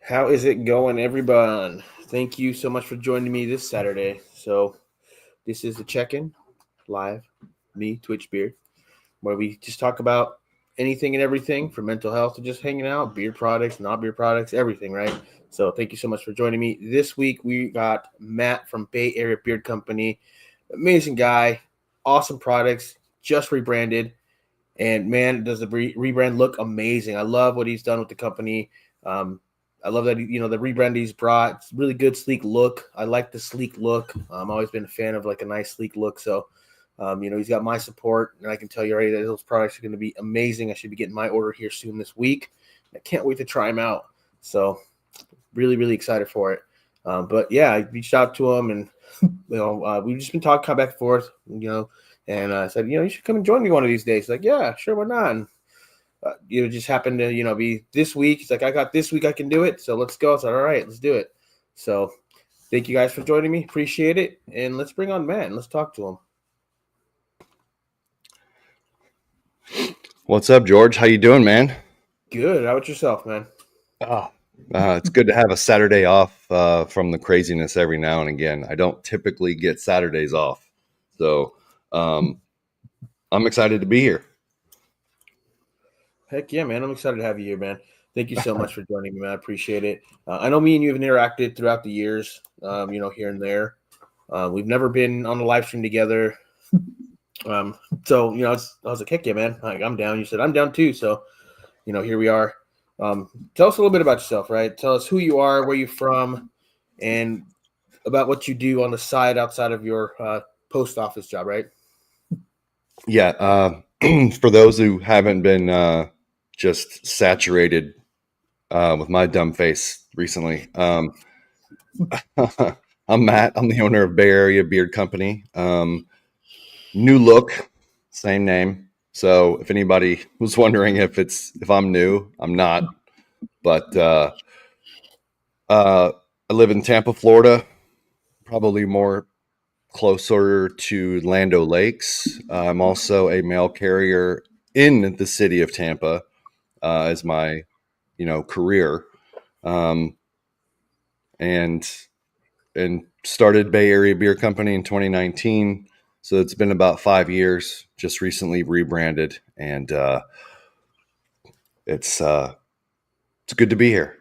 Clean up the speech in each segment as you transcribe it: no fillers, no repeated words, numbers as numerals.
How is it going, everyone? Thank you so much for joining me this Saturday. So, this is the check-in live, me, Twitch Beard, where we just talk about anything and everything from mental health to just hanging out, beer products, not beer products, everything, right? So, thank you so much for joining me. This week, we got Matt from Bay Area Beard Company. Amazing guy, awesome products, just rebranded. And man, does the rebrand look amazing. I love what he's done with the company. I love that, the rebrand he's brought. It's really good, sleek look. I like the sleek look. I've always been a fan of like a nice, sleek look. So, he's got my support, and I can tell you already that those products are going to be amazing. I should be getting my order here soon this week. I can't wait to try them out. So, really, really excited for it. But yeah, I reached out to him, and we've just been talking back and forth, and I said, you should come and join me one of these days. He's like, yeah, sure, why not? And, just happened to, be this week. He's like, I got this week, I can do it. So let's go. I said, all right, let's do it. So thank you guys for joining me. Appreciate it. And let's bring on Matt and let's talk to him. What's up, George? How you doing, man? Good. How about yourself, man? It's good to have a Saturday off from the craziness every now and again. I don't typically get Saturdays off. So I'm excited to be here. Heck yeah, man. I'm excited to have you here, man. Thank you so much for joining me, man. I appreciate it. I know me and you have interacted throughout the years, here and there. We've never been on a live stream together. So, I was like, heck yeah, man. I'm down. You said I'm down too. So, here we are. Tell us a little bit about yourself, right? Tell us who you are, where you're from, and about what you do on the side outside of your post office job, right? Yeah. For those who haven't been just saturated with my dumb face recently, I'm Matt. I'm the owner of Bay Area Beard Company. New look, same name. So if anybody was wondering if I'm new, I'm not. But I live in Tampa, Florida, probably more closer to Land O'Lakes. I'm also a mail carrier in the city of Tampa as my, career, and started Bay Area Beer Company in 2019. So it's been about 5 years. Just recently rebranded, and it's good to be here.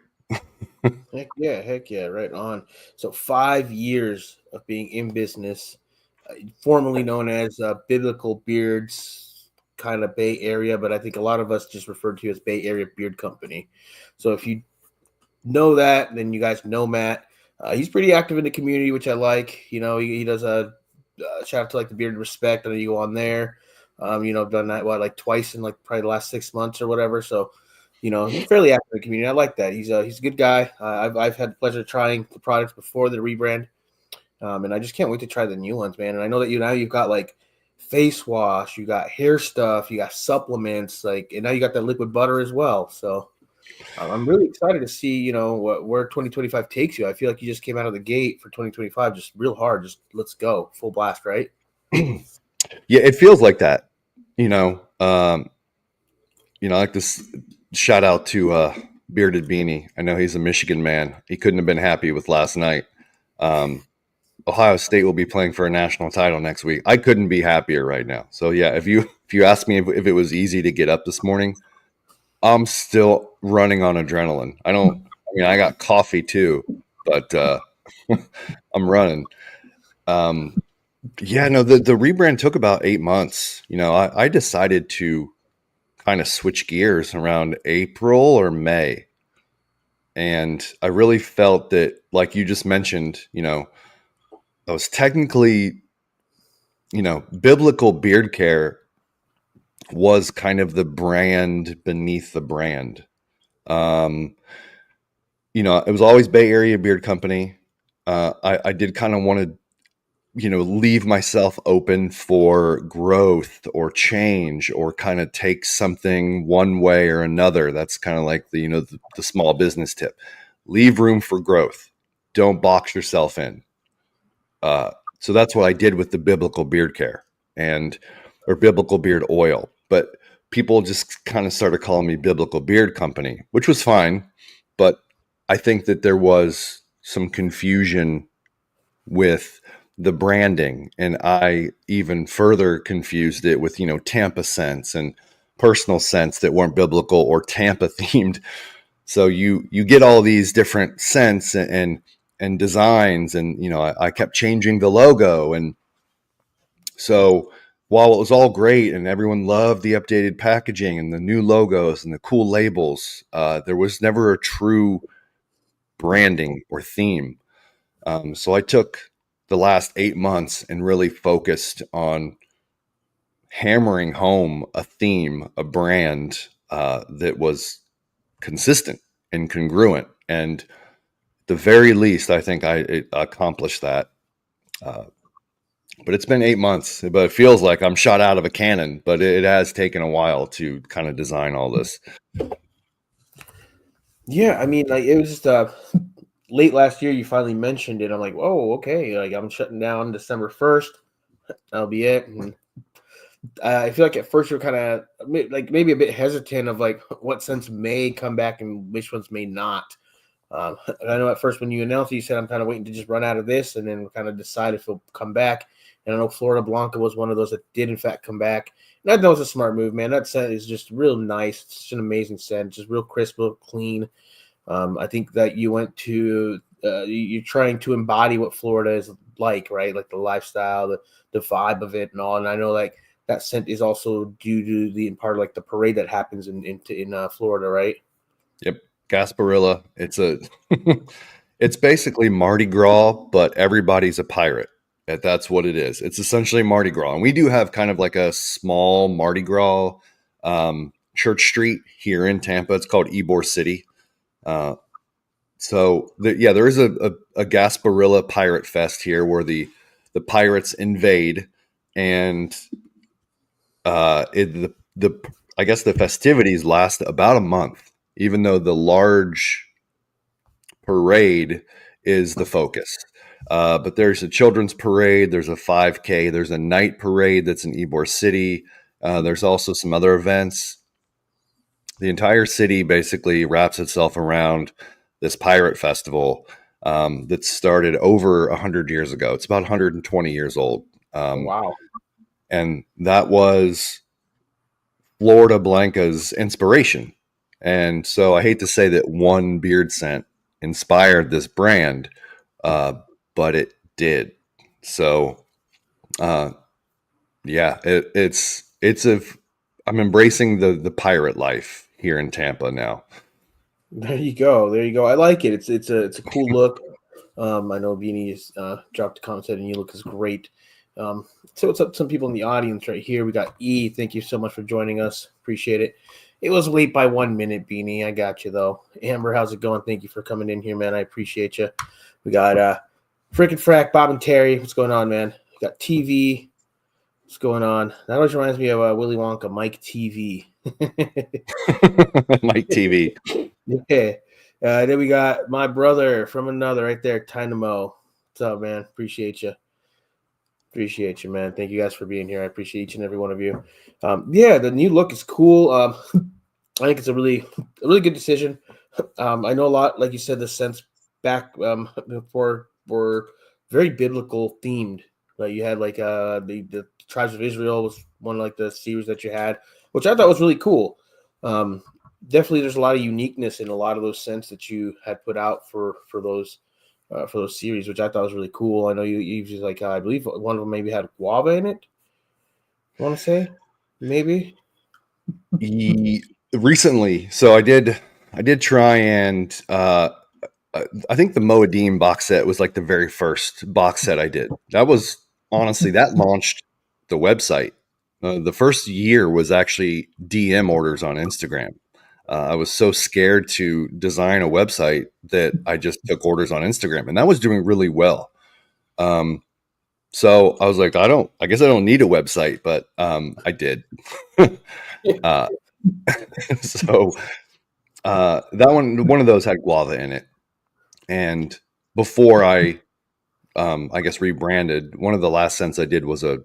Heck yeah, right on. So 5 years of being in business, formerly known as Biblical Beards, kind of Bay Area, but I think a lot of us just refer to as Bay Area Beard Company. So if you know that, then you guys know Matt. He's pretty active in the community, which I like. He does a shout out to like the Beard Respect. I know you go on there. I've done that like twice in like probably the last 6 months or whatever. So, he's fairly active in the community. I like that. He's a good guy. I've had the pleasure of trying the products before the rebrand, and I just can't wait to try the new ones, man. And I know that you've got like face wash, you got hair stuff, you got supplements, like, and now you got that liquid butter as well. So I'm really excited to see, where 2025 takes you. I feel like you just came out of the gate for 2025, just real hard. Just let's go full blast, right? Yeah, it feels like that. Like this shout out to Bearded Beanie. I know he's a Michigan man. He couldn't have been happy with last night. Ohio State will be playing for a national title next week. I couldn't be happier right now. So yeah, if you ask me if it was easy to get up this morning, I'm still running on adrenaline. I got coffee too, but I'm running. The rebrand took about 8 months. I decided to kind of switch gears around April or May. And I really felt that, like you just mentioned, I was technically, Biblical Beard Care was kind of the brand beneath the brand. It was always Bay Area Beard Company. I did kind of want to, leave myself open for growth or change, or kind of take something one way or another. That's kind of like the small business tip. Leave room for growth. Don't box yourself in. So that's what I did with the Biblical Beard Care or Biblical Beard Oil. But people just kind of started calling me Biblical Beard Company, which was fine. But I think that there was some confusion with the branding, and I even further confused it with, Tampa scents and personal scents that weren't biblical or Tampa themed. So you get all these different scents and designs, and I kept changing the logo. And so while it was all great and everyone loved the updated packaging and the new logos and the cool labels, there was never a true branding or theme. So I took the last 8 months and really focused on hammering home a theme, a brand that was consistent and congruent. And at the very least, I think I accomplished that. But it's been 8 months, but it feels like I'm shot out of a cannon. But it has taken a while to kind of design all this. Yeah, I mean, like it was just late last year. You finally mentioned it. I'm like, oh, okay. Like I'm shutting down December 1st. That'll be it. And I feel like at first you're kind of like maybe a bit hesitant of like what scents may come back and which ones may not. I know at first when you announced it, you said I'm kind of waiting to just run out of this and then kind of decide if it'll come back. And I know Florida Blanca was one of those that did in fact come back. And I thought it was a smart move, man. That scent is just real nice. It's just an amazing scent, just real crisp, real clean. I think that you went to you're trying to embody what Florida is like, right? Like the lifestyle, the vibe of it, and all. And I know like that scent is also due to the in part like the parade that happens in Florida, right? Yep, Gasparilla. It's basically Mardi Gras, but everybody's a pirate. That's what it is. It's essentially Mardi Gras, and we do have kind of like a small Mardi Gras church street here in Tampa. It's called Ybor City. There is a Gasparilla Pirate Fest here where the pirates invade, and I guess the festivities last about a month, even though the large parade is the focus. But there's a children's parade, there's a 5K, there's a night parade that's in Ybor City. There's also some other events. The entire city basically wraps itself around this pirate festival that started over 100 years ago. It's about 120 years old. Oh, wow. And that was Florida Blanca's inspiration. And so I hate to say that one beard scent inspired this brand, but it did. So, I'm embracing the pirate life here in Tampa now. There you go. There you go. I like it. It's a cool look. I know Beanie has dropped a comment and you look is great. So what's up? Some people in the audience right here. We got E. Thank you so much for joining us. Appreciate it. It was late by 1 minute, Beanie. I got you though. Amber, how's it going? Thank you for coming in here, man. I appreciate you. We got Frickin' Frack, Bob and Terry. What's going on, man? We got TV. What's going on? That always reminds me of Willy Wonka, Mike TV. Mike TV. Yeah. Then we got my brother from another right there, Dynamo. What's up, man? Appreciate you. Appreciate you, man. Thank you guys for being here. I appreciate each and every one of you. The new look is cool. I think it's a really good decision. I know a lot, like you said, the scents back before were very biblical themed. Like you had like the Tribes of Israel was one of like the series that you had, which I thought was really cool. Definitely, there's a lot of uniqueness in a lot of those scents that you had put out for those series, which I thought was really cool. I know you just like I believe one of them maybe had guava in it. I want to say maybe Recently, so I did try and I think the Moedim box set was like the very first box set I did. That was honestly that launched the website. The first year was actually DM orders on Instagram. I was so scared to design a website that I just took orders on Instagram, and that was doing really well. So I was like, I guess I don't need a website, but I did. So that one of those had guava in it, and before I guess rebranded, one of the last scents I did was an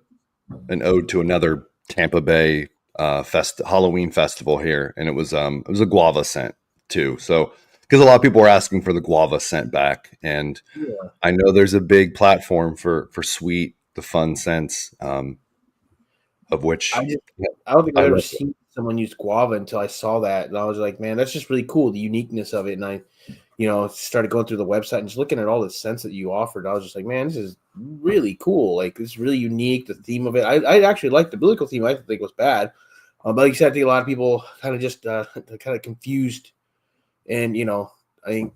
ode to another Tampa Bay Halloween festival here, and it was a guava scent too. So because a lot of people were asking for the guava scent back, and Yeah. I know there's a big platform for sweet, the fun scents, of I which just I don't think I've I ever love. seen someone use guava until I saw that, and I was like, man, that's just really cool, the uniqueness of it. And I, started going through the website and just looking at all the scents that you offered. I was just like, man, this is really cool. Like, it's really unique. The theme of it, I actually liked the biblical theme. I didn't think it was bad, but like you said, I think a lot of people kind of just kind of confused, and I think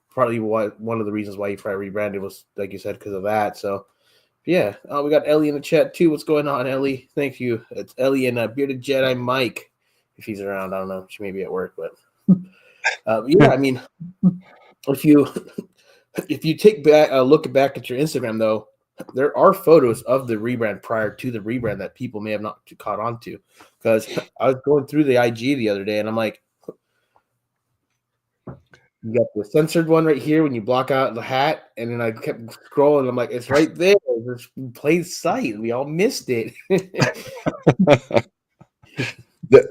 probably one of the reasons why you probably rebranded was, like you said, because of that. So yeah, we got Ellie in the chat too. What's going on, Ellie? Thank you. It's Ellie and Bearded Jedi Mike, if he's around. I don't know. She may be at work, but yeah. I mean, if you if you take back a look back at your Instagram, though, there are photos of the rebrand prior to the rebrand that people may have not caught on to. Because I was going through the IG the other day, and I'm like, you got the censored one right here when you block out the hat, and then I kept scrolling. I'm like, it's right there. It's plain sight. We all missed it.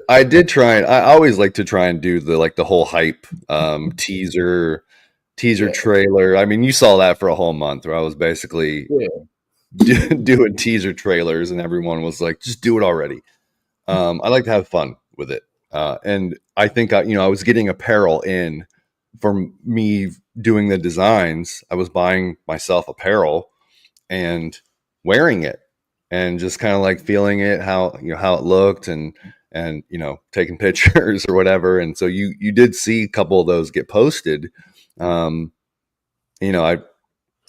I did try, and I always like to try and do the whole hype teaser Yeah, trailer. I mean, you saw that for a whole month where I was basically yeah, doing teaser trailers, and everyone was like, "Just do it already." I like to have fun with it, and I think I was getting apparel in for me doing the designs. I was buying myself apparel and wearing it, and just kind of like feeling it, how it looked, and taking pictures or whatever. And so you did see a couple of those get posted. Um, I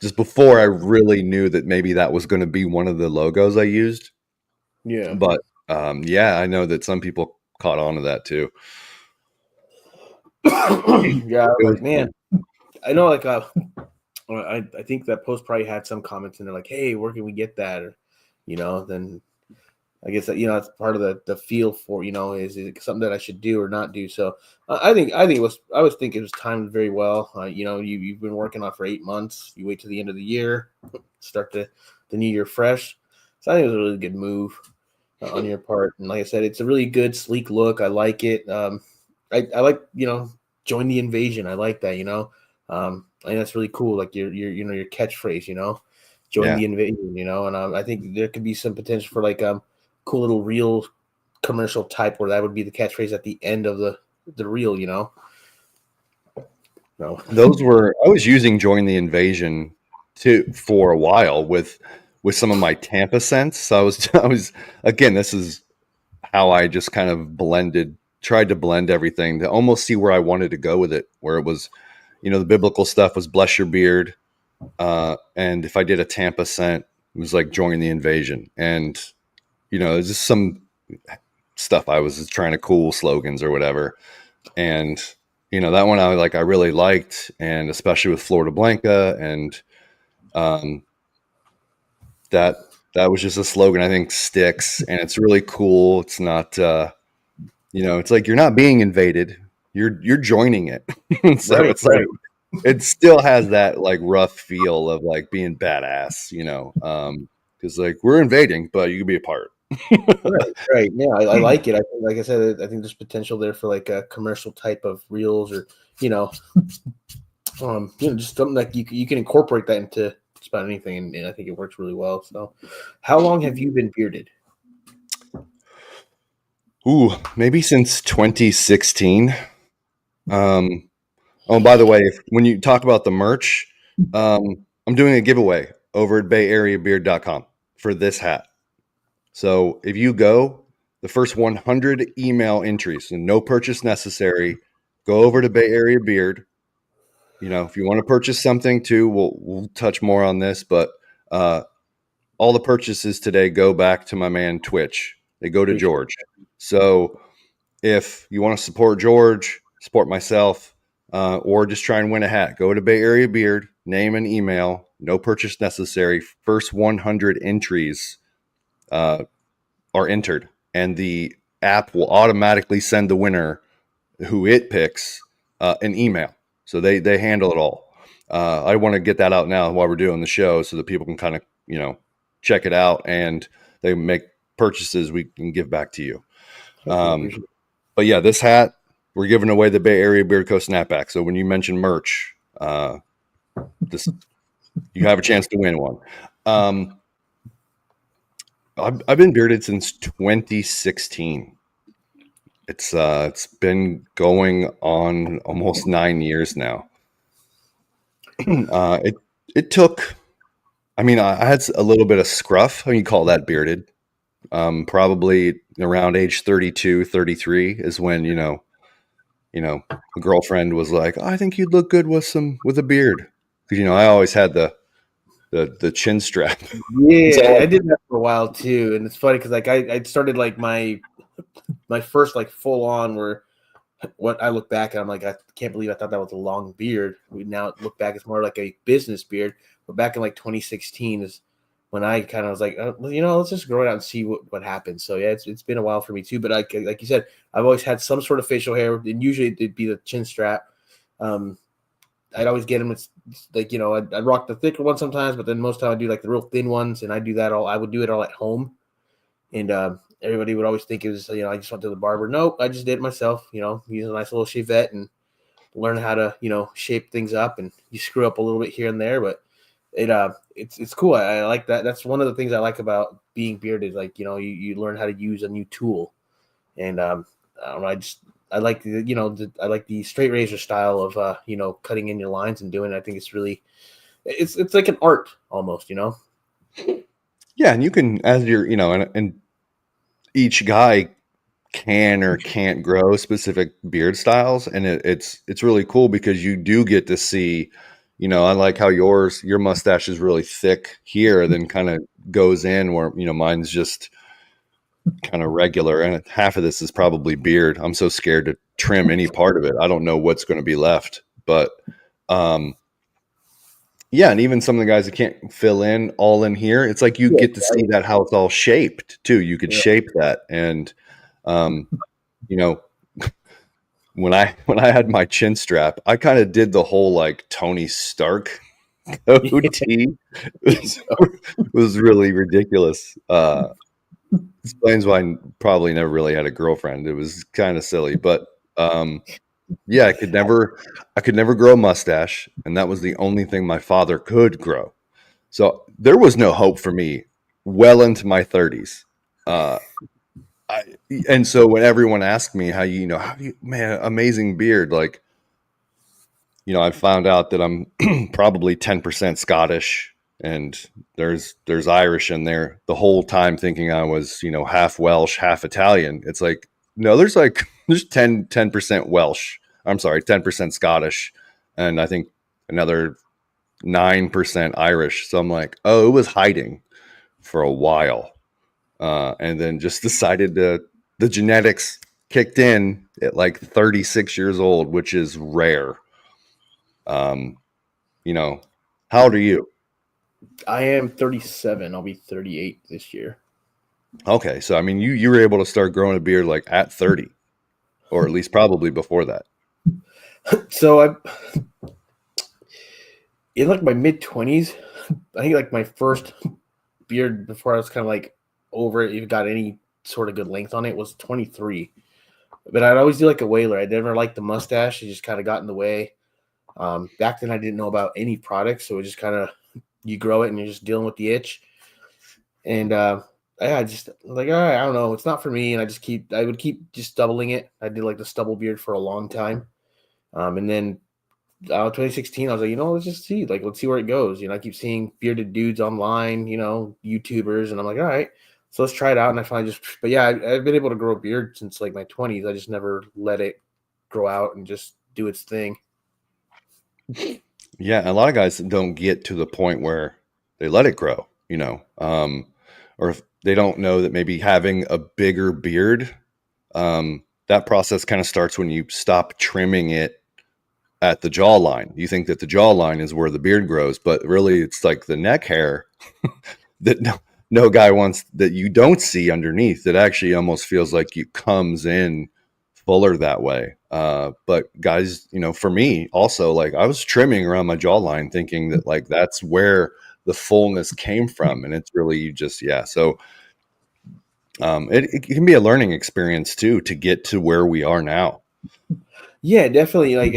just before I really knew that maybe that was going to be one of the logos I used. yeah. But yeah, I know that some people caught on to that too. Yeah, I was It was like, man, I know, like, I think that post probably had some comments in there like, "Hey, where can we get that?" Or, then I guess that that's part of the feel for is it something that I should do or not do. So I think it was I was thinking it was timed very well. You've been working on it for 8 months. You wait till the end of the year, start the new year fresh. So I think it was a really good move on your part. And like I said, it's a really good sleek look. I like it. I like join the invasion. I like that. I think that's really cool. Like your catchphrase. Join yeah. the invasion. And I think there could be some potential for like cool little reel commercial type where that would be the catchphrase at the end of the reel. No. Those were I was using "Join the Invasion" for a while with some of my Tampa scents. So I was again. This is how I just kind of tried to blend everything to almost see where I wanted to go with it. Where it was, the biblical stuff was "Bless your beard," and if I did a Tampa scent, it was like "Join the Invasion," and there's just some stuff I was just trying to cool slogans or whatever. And that one I really liked, and especially with Florida Blanca, and um, that was just a slogan I think sticks, and it's really cool. It's not it's like you're not being invaded, you're joining it. So Right, it's like right, it still has that like rough feel of like being badass, because like we're invading, but you can be a part. right, right. Yeah, I like it. I think, like I said, I think there's potential there for like a commercial type of reels, or you know, just something like you can incorporate that into just about anything, and I think it works really well. So, how long have you been bearded? Ooh, maybe since 2016. Um, Oh, by the way, when you talk about the merch, I'm doing a giveaway over at bayareabeard.com for this hat. So if you go, the first 100 email entries, and no purchase necessary, go over to Bay Area Beard. If you want to purchase something too, we'll touch more on this, but uh, all the purchases today go back to my man Twitch. They go to Appreciate George. So if you want to support George, support myself, or just try and win a hat, go to Bay Area Beard, name and email, no purchase necessary. First 100 entries uh, are entered, and the app will automatically send the winner, who it picks, an email. So they handle it all. I want to get that out now while we're doing the show, so that people can kind of check it out, and they make purchases we can give back to you. Thank you. Um, Appreciate but yeah, this hat. we're giving away the Bay Area Beard Co. snapback. So when you mention merch, this you have a chance to win one. I've been bearded since 2016. It's been going on almost 9 years now. It took. I mean, I had a little bit of scruff. How you call that bearded? Probably around age 32, 33 is when a girlfriend was like, "I think you'd look good with a beard," because I always had the chin strap. Yeah, I So did that for a while too, and it's funny because like I started like my first like full on where what I look back and I'm like I can't believe I thought that was a long beard. We now look back it's more like a business beard, but back in like 2016 is when I kind of was like, well, let's just grow it out and see what happens. So yeah, it's been a while for me too. But like you said, I've always had some sort of facial hair, and usually it'd be the chin strap. I'd always get them. It's like I'd rock the thicker one sometimes, but then most time I do like the real thin ones, and I do that all. I would do it all at home, and everybody would always think it was I just went to the barber. Nope, I just did it myself. Use a nice little shavette and learn how to shape things up, and you screw up a little bit here and there, but it's cool. I like that. That's one of the things I like about being bearded. Like you learn how to use a new tool, and I don't know. I like I like the straight razor style of cutting in your lines and doing it. I think it's really it's like an art almost. yeah, and you can as you're and each guy can or can't grow specific beard styles, and it's really cool because you do get to see. I like how your mustache is really thick here, then kind of goes in where mine's just kind of regular, and half of this is probably beard. I'm so scared to trim any part of it. I don't know what's going to be left, but yeah, and even some of the guys that can't fill in all in here, it's like you Yeah, get to see that how it's all shaped too. You could yeah. shape that, and you know, when I had my chin strap, I kind of did the whole like Tony Stark goatee. It was really ridiculous. Explains why I probably never really had a girlfriend. It was kind of silly, but yeah, I could never grow a mustache, and that was the only thing my father could grow. So there was no hope for me well into my 30s. Uh, I, and so when everyone asked me how do you, man, amazing beard, like, I found out that I'm probably 10% Scottish, and there's Irish in there the whole time, thinking I was, half Welsh, half Italian. It's like, no, there's 10% Welsh. I'm sorry, 10% Scottish, and I think another 9% Irish. So I'm like, oh, it was hiding for a while. And then just decided the genetics kicked in at like 36 years old, which is rare. Um, how old are you? I am 37. I'll be 38 this year. Okay, so I mean, you were able to start growing a beard like at 30, or at least probably before that. So I in like my mid 20s, I think like my first beard before I was kind of like over it, even got any sort of good length on it was 23. But I'd always do like a whaler. I never liked the mustache. It just kind of got in the way. Back then I didn't know about any products, so it just kind of you grow it and you're just dealing with the itch. And I just like, all right, I don't know, it's not for me. And I would keep just doubling it. I did like the stubble beard for a long time. And then 2016, I was like, let's just see, like, let's see where it goes. I keep seeing bearded dudes online, YouTubers, and I'm like, all right, so let's try it out. And I finally but yeah, I've been able to grow a beard since like my 20s. I just never let it grow out and just do its thing. Yeah, a lot of guys don't get to the point where they let it grow, or if they don't know that maybe having a bigger beard, that process kind of starts when you stop trimming it at the jawline. You think that the jawline is where the beard grows, but really it's like the neck hair that no guy wants, that you don't see underneath, that actually almost feels like it comes in fuller that way. But guys, for me also, like, I was trimming around my jawline thinking that like that's where the fullness came from, and it's really just, yeah. So it can be a learning experience too to get to where we are now. Yeah, definitely. Like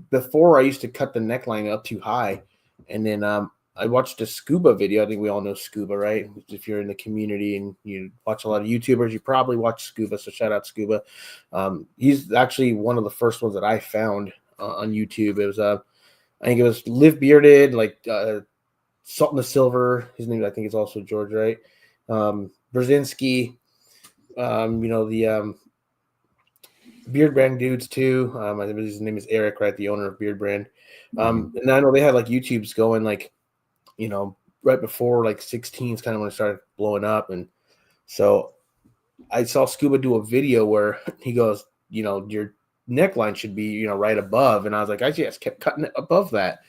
before, I used to cut the neckline up too high, and then I watched a scuba video. I think we all know scuba, right? If you're in the community and you watch a lot of YouTubers, you probably watch scuba. So shout out scuba. He's actually one of the first ones that I found on YouTube. It was I think it was Live Bearded, like Salt and the Silver. His name, I think, is also George, right? Brzezinski. The Beard Brand dudes too. I think his name is Eric, right? The owner of Beard Brand. And I know they had like YouTube's going like, right before like 16 is kind of when it started blowing up. And so I saw Scuba do a video where he goes, your neckline should be, right above. And I was like, I just kept cutting it above that.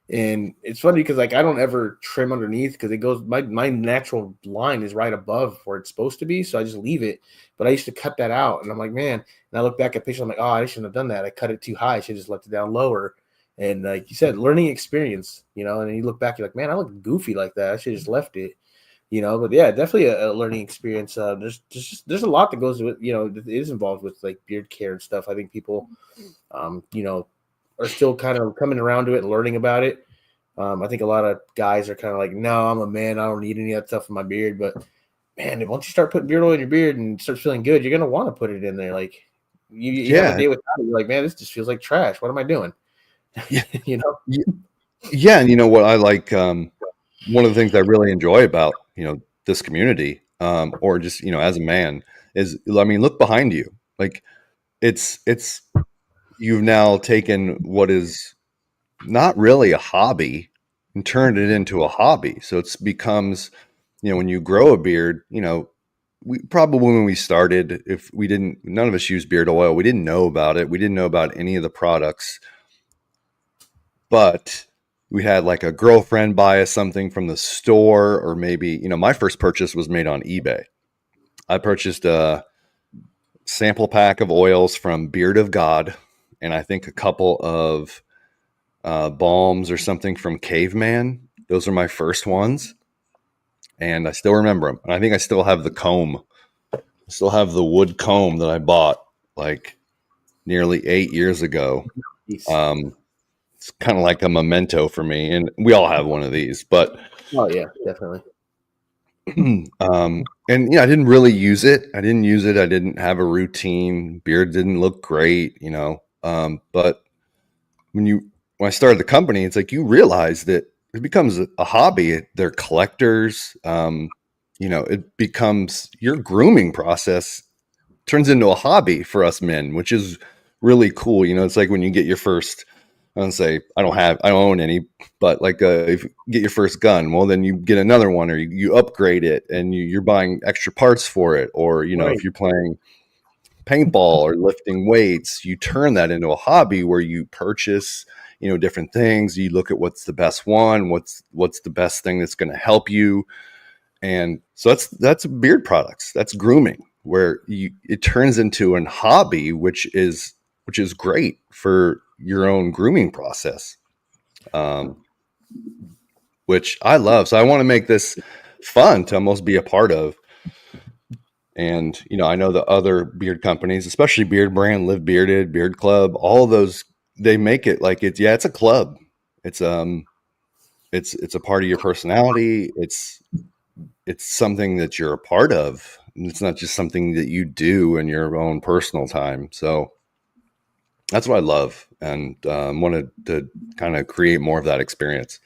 And it's funny because like I don't ever trim underneath because it goes my natural line is right above where it's supposed to be. So I just leave it. But I used to cut that out. And I'm like, man, and I look back at pictures, I'm like, oh, I shouldn't have done that. I cut it too high. I should have just left it down lower. And like you said, learning experience, and then you look back, you're like, man, I look goofy like that. I should have just left it. But yeah, definitely a learning experience. There's a lot that goes with, that is involved with like beard care and stuff. I think people, are still kind of coming around to it and learning about it. I think a lot of guys are kind of like, no, I'm a man. I don't need any of that stuff in my beard. But man, once you start putting beard oil in your beard and start feeling good, you're going to want to put it in there. Like you have a Yeah, day without it. You're like, man, this just feels like trash. What am I doing? yeah, you know? yeah. And you know what I like? One of the things I really enjoy about this community, or just as a man, is I mean, look behind you. Like it's you've now taken what is not really a hobby and turned it into a hobby. So it's becomes, when you grow a beard, we probably when we started, if we didn't, none of us use beard oil. We didn't know about it. We didn't know about any of the products, but we had like a girlfriend buy us something from the store, or maybe, my first purchase was made on eBay. I purchased a sample pack of oils from Beard of God, and I think a couple of balms or something from Caveman. Those are my first ones, and I still remember them. And I think I still have the comb. I still have the wood comb that I bought like nearly 8 years ago. Um, it's kind of like a memento for me, and we all have one of these. But Oh yeah, definitely. and I didn't really use it. I didn't use it. I didn't have a routine. Beard didn't look great. But when I started the company, it's like you realize that it becomes a hobby. They're collectors. It becomes your grooming process turns into a hobby for us men, which is really cool. It's like when you get your first. I don't say I don't own any, but like if you get your first gun, well, then you get another one, or you upgrade it, and you're buying extra parts for it, or Right. if you're playing paintball or lifting weights, you turn that into a hobby where you purchase, different things. You look at what's the best one, what's the best thing that's going to help you. And so that's beard products. That's grooming, where it turns into a hobby, which is great for your own grooming process. Um, which I love. So I want to make this fun to almost be a part of. And, I know the other beard companies, especially Beard Brand, Live Bearded, Beard Club, all of those, they make it like it's a club. It's a part of your personality. It's something that you're a part of. It's not just something that you do in your own personal time. So that's what I love, and wanted to kind of create more of that experience.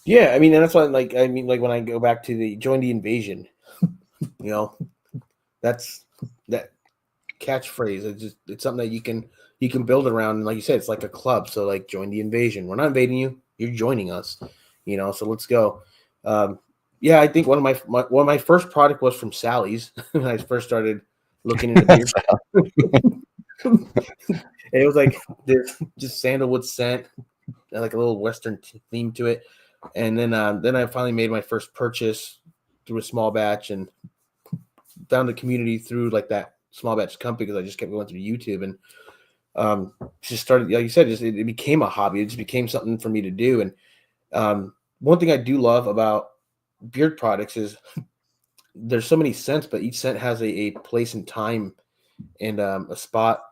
Yeah, I mean, and that's why, like, like when I go back to the join the invasion, you know, that's that catchphrase. It's something that you can build around. And like you said, it's like a club. So like, join the invasion. We're not invading you. You're joining us. So let's go. Um, yeah, I think one of my first product was from Sally's when I first started looking into beer. And it was like this just sandalwood scent, like a little Western theme to it. And then I finally made my first purchase through a small batch and found the community through like that small batch company because I just kept going through YouTube and just started, like you said, it became a hobby. It just became something for me to do. And one thing I do love about beard products is there's so many scents, but each scent has a place and time and a spot,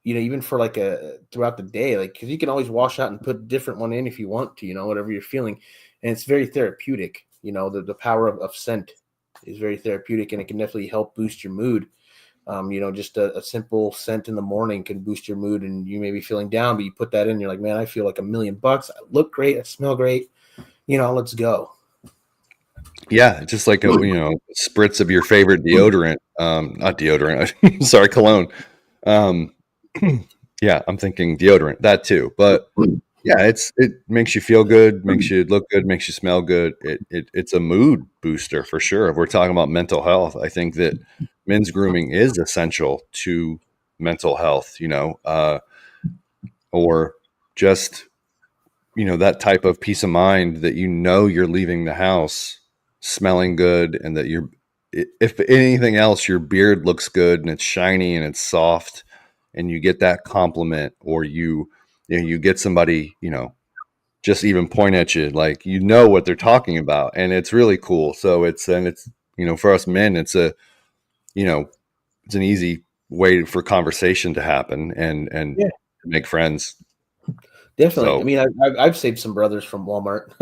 even for like a throughout the day, like because you can always wash out and put a different one in if you want to, whatever you're feeling, and it's very therapeutic. The power of scent is very therapeutic, and it can definitely help boost your mood. Just a simple scent in the morning can boost your mood, and you may be feeling down, but you put that in, you're like, man, I feel like $1,000,000. I look great, I smell great. Let's go. Yeah, just like a spritz of your favorite deodorant. Not deodorant. Sorry, cologne. Um, yeah, I'm thinking deodorant. That too, but yeah, it makes you feel good, makes you look good, makes you smell good. It's a mood booster for sure. If we're talking about mental health, I think that men's grooming is essential to mental health. Or just that type of peace of mind that you're leaving the house smelling good, and that if anything else, your beard looks good and it's shiny and it's soft, and you get that compliment, or you get somebody just even point at you, like what they're talking about, and it's really cool. So it's for us men, you know it's an easy way for conversation to happen and Yeah, make friends. definitely. I So mean, I've saved some brothers from Walmart.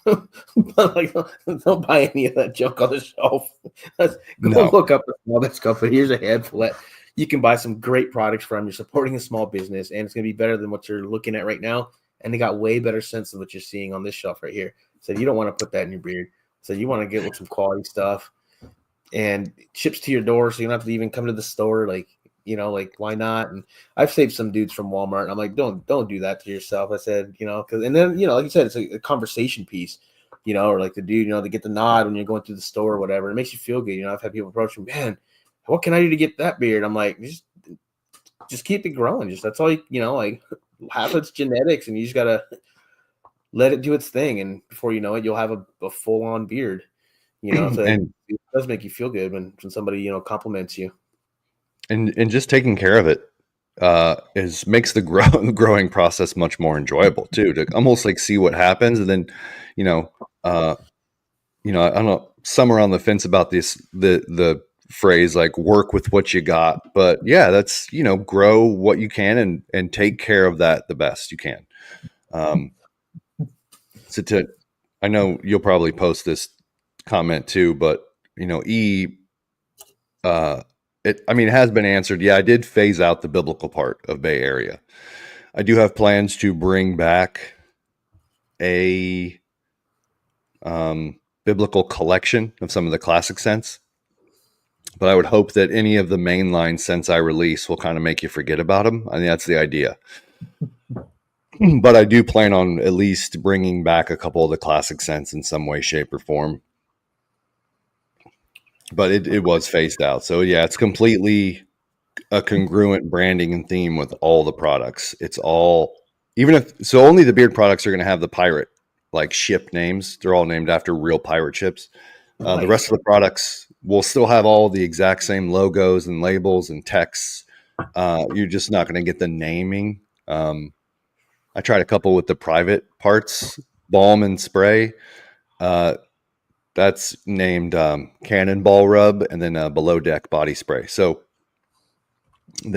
But like, don't buy any of that junk on the shelf. Go no. look up a small business company. Here's a handful that you can buy some great products from. You're supporting a small business, and it's going to be better than what you're looking at right now. And they got way better sense than what you're seeing on this shelf right here. So you don't want to put that in your beard. So you want to get with some quality stuff, and it ships to your door, so you don't have to even come to the store. Like why not? And I've saved some dudes from Walmart. And I'm like, don't do that to yourself. I said, because and then like you said, it's a conversation piece, or like the dude, they get the nod when you're going through the store or whatever. It makes you feel good. I've had people approach me, man, what can I do to get that beard? I'm like, just keep it growing. Just that's all like half it's genetics, and you just gotta let it do its thing, and before you know it, you'll have a full on beard. So and it does make you feel good when somebody compliments you. and just taking care of it is makes the growing process much more enjoyable too, to almost like see what happens. And then you know uh I don't know, some are on the fence about the phrase like work with what you got, but yeah, that's grow what you can, and take care of that the best you can. um so to I know you'll probably post this comment too, but e uh it has been answered. Yeah, I did phase out the biblical part of Bay Area. I do have plans to bring back a biblical collection of some of the classic scents, but I would hope that any of the mainline scents I release will kind of make you forget about them. I think that's the idea. But I do plan on at least bringing back a couple of the classic scents in some way, shape, or form. But it was phased out. So yeah, it's completely a congruent branding and theme with all the products. It's all, even if so, only the beard products are going to have the pirate like ship names. They're all named after real pirate ships. The rest Nice. of the products will still have all the exact same logos and labels and texts. You're just not going to get the naming. I tried a couple with the private parts, balm and spray. Uh, that's named Cannonball Rub, and then Below Deck Body Spray. So I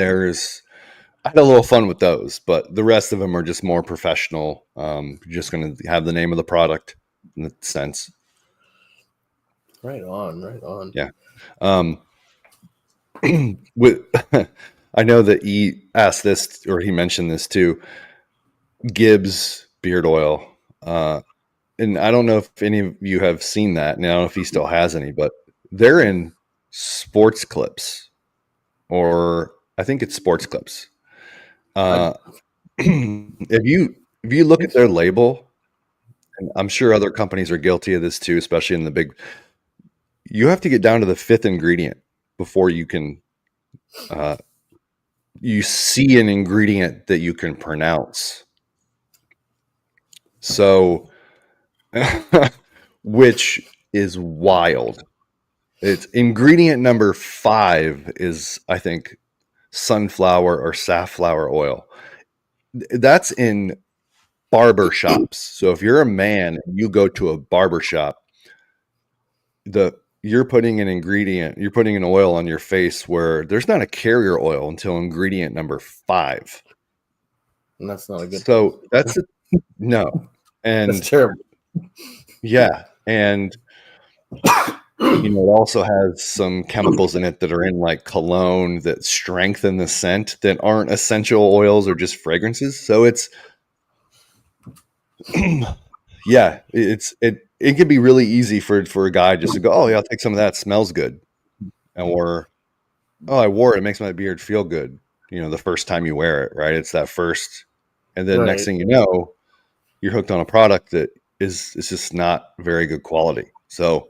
had a little fun with those, but the rest of them are just more professional. You're just going to have the name of the product in the sense. Right on, right on. Yeah. Um, with I know that he asked this, or he mentioned this too. Gibbs beard oil, and I don't know if any of you have seen that. And I don't know if he still has any, but they're in sports clips, or I think it's sports clips. I Uh, if you look think at their so. label, and I'm sure other companies are guilty of this too, especially in the big. You have to get down to the fifth ingredient before you can. Uh, you see an ingredient that you can pronounce. So, which is wild. It's ingredient number 5 is, I think, sunflower or safflower oil. That's in barber shops. So if you're a man and you go to a barber shop, the you're putting an oil on your face where there's not a carrier oil until ingredient number 5. And that's not a good thing. So no. That's And terrible. yeah. And it also has some chemicals in it that are in like cologne that strengthen the scent that aren't essential oils or just fragrances. So it's, yeah, it can be really easy for a guy just to go, oh yeah, I'll take some of that. It smells good. Or, oh, I wore it. It makes my beard feel good. The first time you wear it, right? It's that first, and then next Right. thing you know, you're hooked on a product that is just not very good quality. So,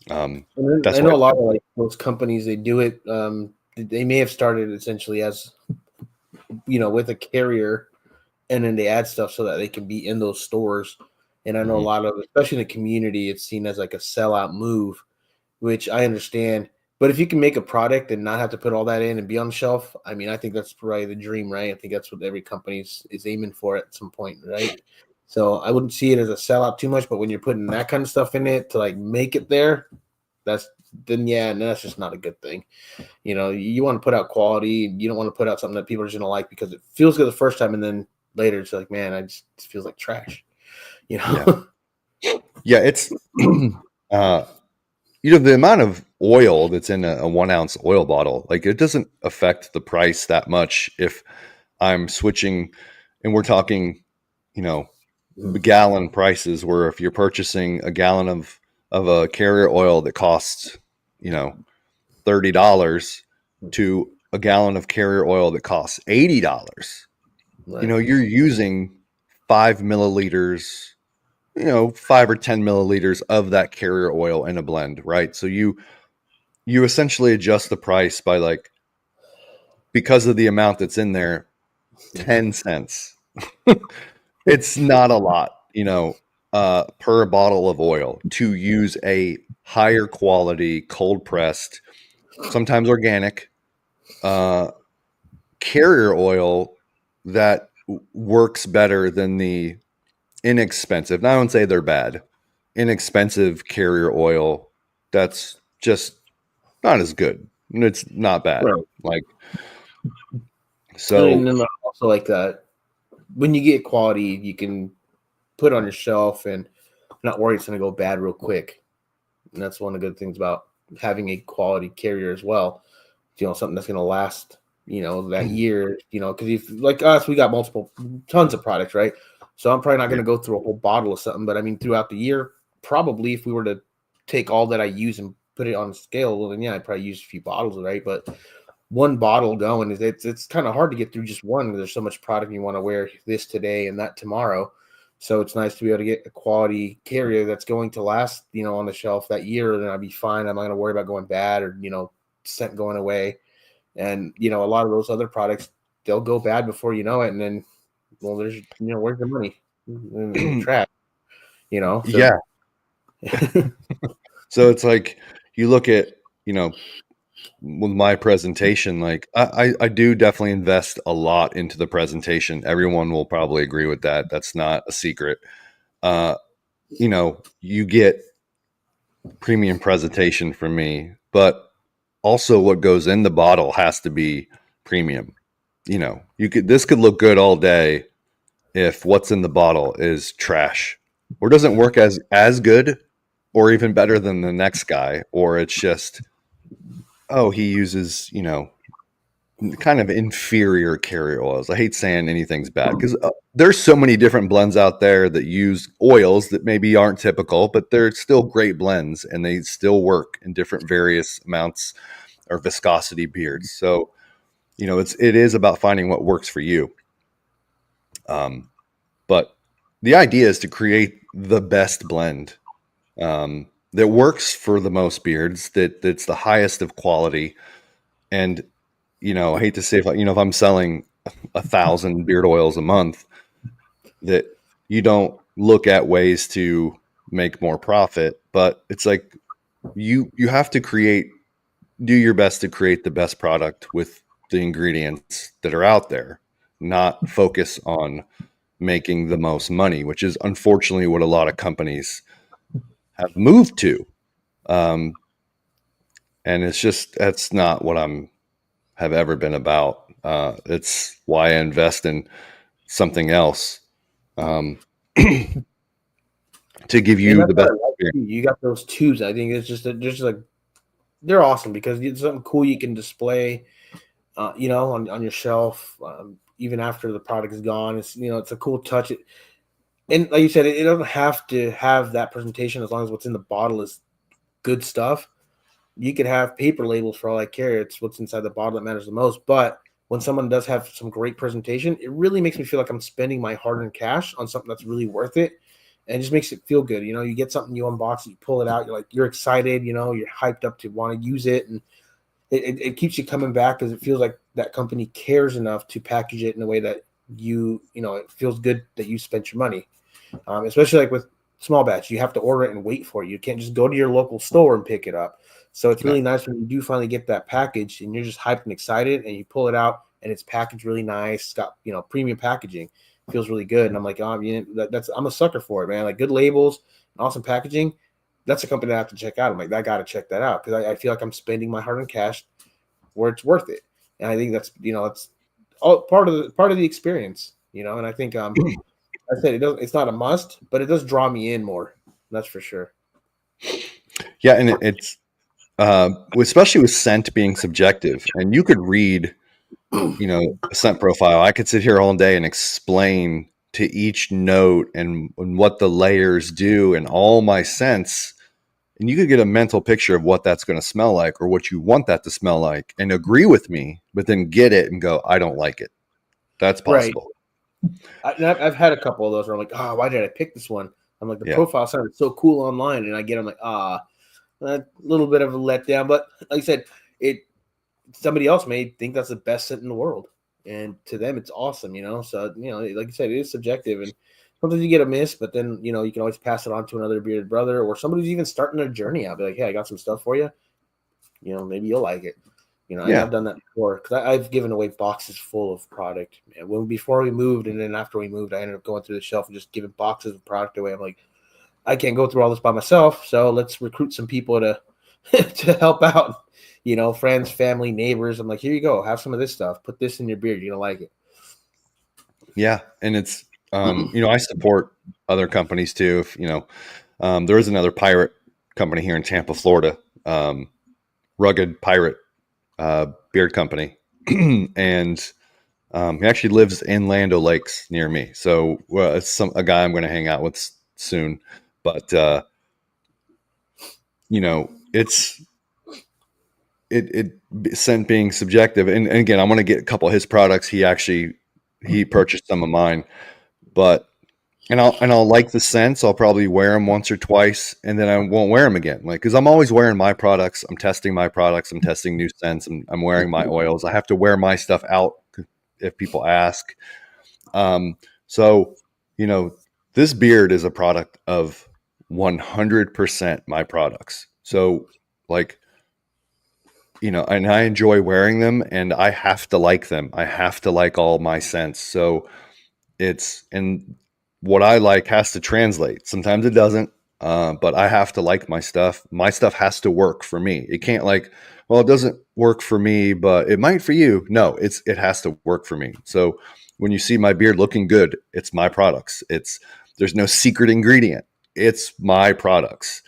And then that's I why. know a lot of like those companies, they do it. They may have started essentially as, with a carrier, and then they add stuff so that they can be in those stores. And I know a Mhm. lot of, especially in the community, it's seen as like a sellout move, which I understand. But if you can make a product and not have to put all that in and be on the shelf, I mean, I think that's probably the dream, right? I think that's what every company is aiming for at some point, right? So I wouldn't see it as a sellout too much, but when you're putting that kind of stuff in it to like make it there, that's that's just not a good thing. You want to put out quality. You don't want to put out something that people are just gonna like because it feels good the first time, and then later it's like, man, it feels like trash. Yeah, yeah. It's the amount of oil that's in a 1 ounce oil bottle, like it doesn't affect the price that much if I'm switching, and we're talking, you know, gallon prices where if you're purchasing a gallon of a carrier oil that costs, $30 to a gallon of carrier oil that costs $80, Right. you're using 5 milliliters, 5 or 10 milliliters of that carrier oil in a blend, right? So you essentially adjust the price by like, because of the amount that's in there, 10 cents. It's not a lot, per bottle of oil to use a higher quality, cold pressed, sometimes organic, uh, carrier oil that works better than the inexpensive. Now, I wouldn't say they're bad. Inexpensive carrier oil that's just not as good. It's not bad. Right. Like, And so then also like when you get quality, you can put it on your shelf and not worry it's going to go bad real quick. And that's one of the good things about having a quality carrier as well. Something that's going to last, that year, because if like us, we got tons of products, right? So I'm probably not going yeah, to go through a whole bottle of something, but I mean, throughout the year, probably if we were to take all that I use and put it on a scale, well, then yeah, I'd probably use a few bottles, right? But one bottle going is it's kind of hard to get through just one because there's so much product you want to wear this today and that tomorrow. So it's nice to be able to get a quality carrier that's going to last, on the shelf that year, then I'd be fine. I'm not going to worry about going bad or, scent going away. And, a lot of those other products, they'll go bad before you know it. And then, well, there's, where's the money in the trash, so. yeah. So it's like you look at, with my presentation, like I do definitely invest a lot into the presentation. Everyone will probably agree with that. That's not a secret. Uh, you get premium presentation from me, but also what goes in the bottle has to be premium. This could look good all day if what's in the bottle is trash or doesn't work as good or even better than the next guy, or it's just, oh, he uses, kind of inferior carrier oils. I hate saying anything's bad because there's so many different blends out there that use oils that maybe aren't typical, but they're still great blends and they still work in different various amounts or viscosity beards. So, it is about finding what works for you. But the idea is to create the best blend that works for the most beards, that's the highest of quality. And I hate to say, if I'm selling 1,000 beard oils a month, that you don't look at ways to make more profit, but it's like you have to do your best to create the best product with the ingredients that are out there, not focus on making the most money, which is unfortunately what a lot of companies have moved to. And that's not what have ever been about. It's why I invest in something else, um, to give And you that's the what best I like experience. too. You got those tubes. I think it's just like they're awesome because it's something cool you can display, on your shelf, even after the product is gone. It's a cool touch. And like you said, it doesn't have to have that presentation as long as what's in the bottle is good stuff. You could have paper labels for all I care. It's what's inside the bottle that matters the most. But when someone does have some great presentation, it really makes me feel like I'm spending my hard-earned cash on something that's really worth it, and it just makes it feel good. You get something, you unbox it, you pull it out, you're excited, you're hyped up to want to use it, and it keeps you coming back because it feels like that company cares enough to package it in a way that it feels good that you spent your money. Especially like with small batch, you have to order it and wait for it. You can't just go to your local store and pick it up. So it's No. really nice when you do finally get that package and you're just hyped and excited and you pull it out and it's packaged really nice. It's got, premium packaging. It feels really good. And I'm like, I'm a sucker for it, man. Like good labels and awesome packaging. That's a company I have to check out. I'm like, I got to check that out because I feel like I'm spending my hard-earned cash where it's worth it. And I think that's all part of the experience, and I think I said it's not a must, but it does draw me in more. That's for sure. Yeah, and it's especially with scent being subjective, and you could read, a scent profile. I could sit here all day and explain to each note and what the layers do and all my scents, and you could get a mental picture of what that's going to smell like or what you want that to smell like and agree with me, but then get it and go, I don't like it. That's Right. possible. I've had a couple of those where I'm like, why did I pick this one? I'm like, the Yeah. profile sounded so cool online, and I'm like, a little bit of a letdown. But like I said, it somebody else may think that's the best scent in the world, and to them, it's awesome. So like you said, it is subjective, and sometimes you get a miss, but then you can always pass it on to another bearded brother or somebody who's even starting their journey out. Be like, hey, I got some stuff for you. Maybe you'll like it. Yeah. I've done that before because I've given away boxes full of product. Man, before we moved, and then after we moved, I ended up going through the shelf and just giving boxes of product away. I'm like, I can't go through all this by myself, so let's recruit some people to to help out. Friends, family, neighbors. I'm like, here you go, have some of this stuff. Put this in your beard. You're gonna like it. Yeah. And it's, I support other companies too. If, there is another pirate company here in Tampa, Florida, Rugged Pirate beard company. And he actually lives in Land O'Lakes near me. So it's a guy I'm going to hang out with soon. But, it's, scent being subjective. And again, I'm going to get a couple of his products. He purchased some of mine, but I'll like the scents. I'll probably wear them once or twice, and then I won't wear them again. Like, because I'm always wearing my products. I'm testing my products. I'm testing new scents. I'm wearing my oils. I have to wear my stuff out if people ask. Um, so this beard is a product of 100% my products. So like, and I enjoy wearing them, and I have to like them. I have to like all my scents. So and what I like has to translate. Sometimes it doesn't, but I have to like my stuff. My stuff has to work for me. It can't well, it doesn't work for me, but it might for you. No, it has to work for me. So when you see my beard looking good, it's my products. There's no secret ingredient. It's my products.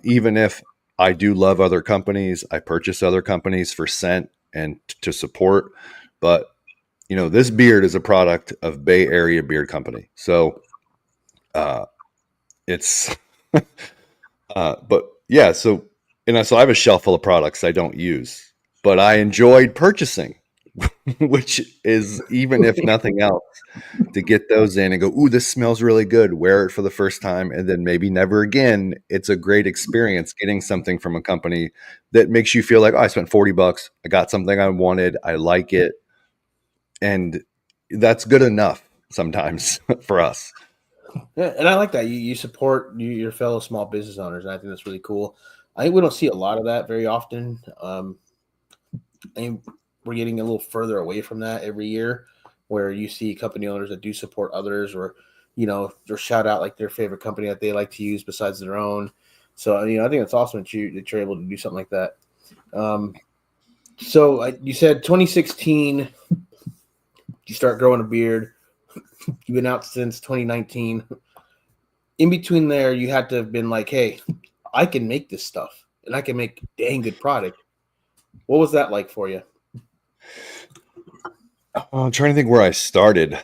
Even if I do love other companies, I purchase other companies for scent and to support, but this beard is a product of Bay Area Beard Company. So uh, it's, but yeah, so I have a shelf full of products I don't use, but I enjoyed purchasing, which is, even if nothing else, to get those in and go, ooh, this smells really good. Wear it for the first time, and then maybe never again. It's a great experience getting something from a company that makes you feel like, oh, I spent $40. I got something I wanted. I like it. And that's good enough sometimes for us. Yeah, and I like that you support your fellow small business owners, and I think that's really cool. I think we don't see a lot of that very often. I think we're getting a little further away from that every year, where you see company owners that do support others, or shout out like their favorite company that they like to use besides their own. So I think it's awesome that you're able to do something like that. So you said 2016, you start growing a beard. You've been out since 2019. In between there, you had to have been like, hey, I can make this stuff and I can make dang good product. What was that like for you? I'm trying to think where I started.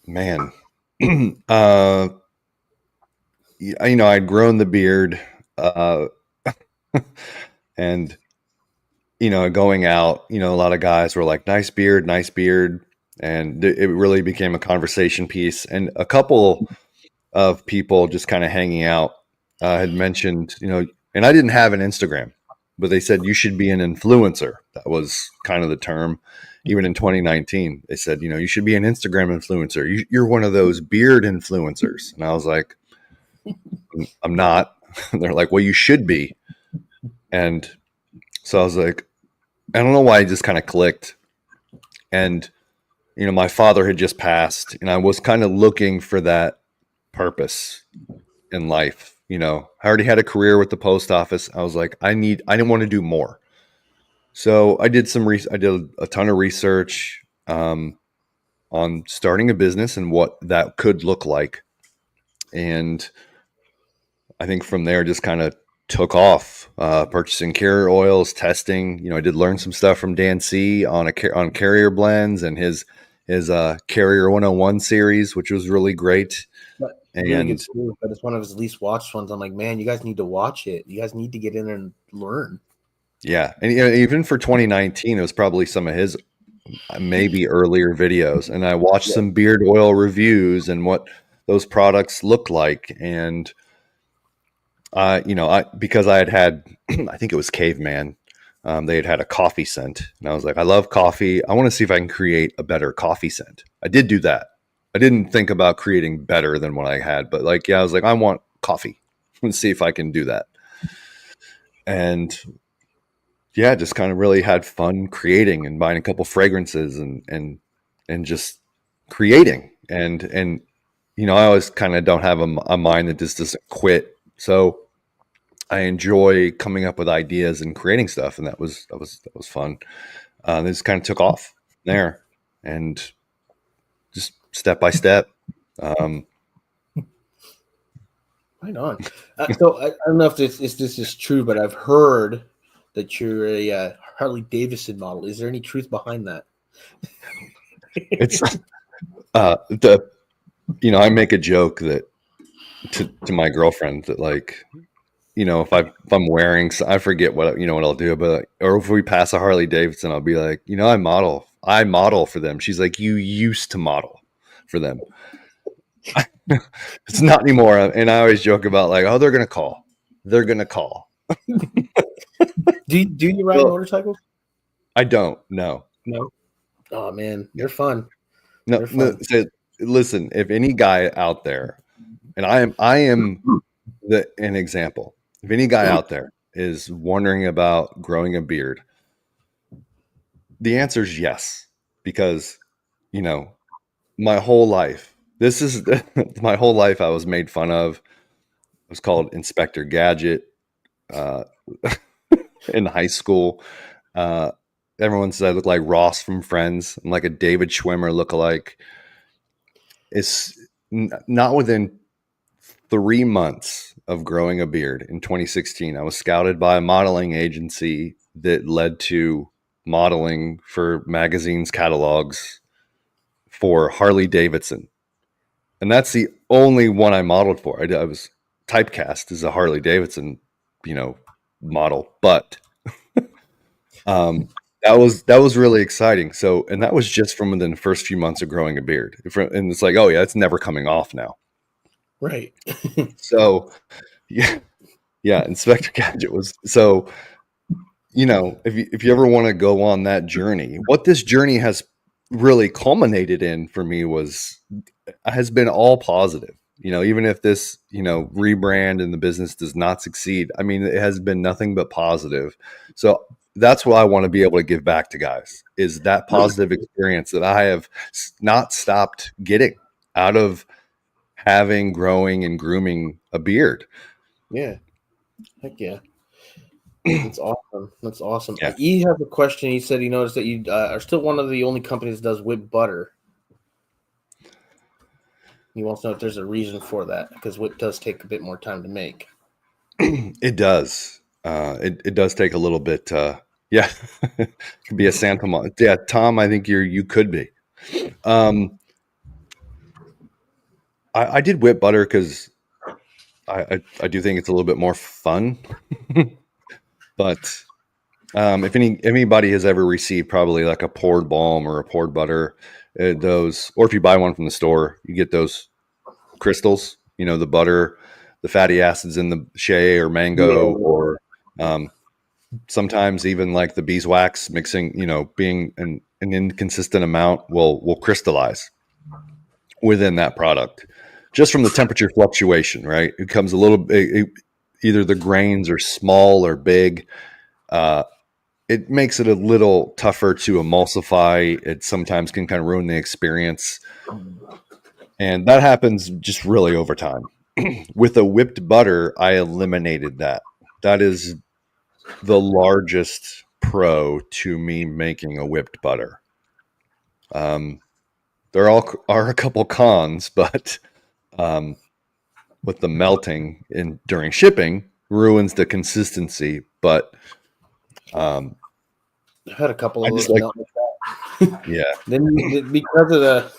Man, I'd grown the beard, and going out, a lot of guys were like, nice beard, and it really became a conversation piece. And a couple of people just kind of hanging out had mentioned, and I didn't have an Instagram, but they said you should be an influencer. That was kind of the term. Even in 2019, they said, you should be an Instagram influencer. You're one of those beard influencers. And I was like, I'm not. They're like, well, you should be. And so I was like, I don't know why it just kind of clicked. And, my father had just passed, and I was kind of looking for that purpose in life. I already had a career with the post office. I was like, I didn't want to do more. So I did I did a ton of research on starting a business and what that could look like. And I think from there just kind of took off, purchasing carrier oils, testing. I did learn some stuff from Dan C on on carrier blends and his Carrier 101 series, which was really great. Really good And school, but it's one of his least watched ones. I'm like, man, you guys need to watch it. You guys need to get in there and learn. yeah, and even for 2019, it was probably some of his maybe earlier videos, and I watched some beard oil reviews and what those products look like. And because I had I think it was Caveman, they had a coffee scent, and I was like, I love coffee. I want to see if I can create a better coffee scent. I did do that. I didn't think about creating better than what I had, but I was like, I want coffee. Let's see if I can do that. And yeah, just kind of really had fun creating and buying a couple fragrances and just creating. And I always kind of don't have a mind that just doesn't quit. So I enjoy coming up with ideas and creating stuff, and that was fun. This kind of took off there, and just step by step. Right on. So I don't know if this is true, but I've heard that you're a Harley Davidson model. Is there any truth behind that? It's I make a joke that to my girlfriend that if I'm wearing, I forget what I'll do, but or if we pass a Harley Davidson, I'll be like, I model for them. She's like, you used to model for them. It's not anymore. And I always joke about oh, they're gonna call. Do you ride motorcycles? I don't. No. Oh man, they're fun. No. They're fun. So, listen, if any guy out there, and I am an example. If any guy out there is wondering about growing a beard, the answer is yes, because my whole life, this is my whole life, I was made fun of. I was called Inspector Gadget in high school. Everyone said I look like Ross from Friends. I'm like a David Schwimmer lookalike. It's not within 3 months of growing a beard in 2016. I was scouted by a modeling agency that led to modeling for magazines, catalogs for Harley Davidson. And that's the only one I modeled for. I was typecast as a Harley Davidson, model, but that was really exciting. So, and that was just from within the first few months of growing a beard. And it's like, oh yeah, it's never coming off now. Right. So, yeah, Inspector Gadget was so. If you ever want to go on that journey, what this journey has really culminated in for me has been all positive. Even if this rebrand and the business does not succeed, I mean, it has been nothing but positive. So that's what I want to be able to give back to guys, is that positive experience that I have not stopped getting out of growing and grooming a beard. Yeah. Heck yeah. That's awesome. That's awesome. Yeah. He has a question. He said he noticed that you are still one of the only companies that does whipped butter. He wants to know if there's a reason for that because whip does take a bit more time to make. It does. It does take a little bit. Yeah, it could be a Santa Mon. Yeah, Tom, I think you could be. Um, I did whip butter because I do think it's a little bit more fun. But if anybody has ever received probably like a poured balm or a poured butter, those, or if you buy one from the store, you get those crystals. You know, the butter, the fatty acids in the shea or mango, Yeah. or um, sometimes even like the beeswax mixing. You know, being an inconsistent amount will crystallize within that product, just from the temperature fluctuation. Right, it comes a little. Either the grains are small or big. Uh, it makes it a little tougher to emulsify. It sometimes can kind of ruin the experience. And that happens just really over time. With a whipped butter, I eliminated that. That is the largest pro to me making a whipped butter. Um, there are a couple cons, but with the melting in during shipping ruins the consistency. But I've had a couple I of just those like, melt like that. yeah, Then because of the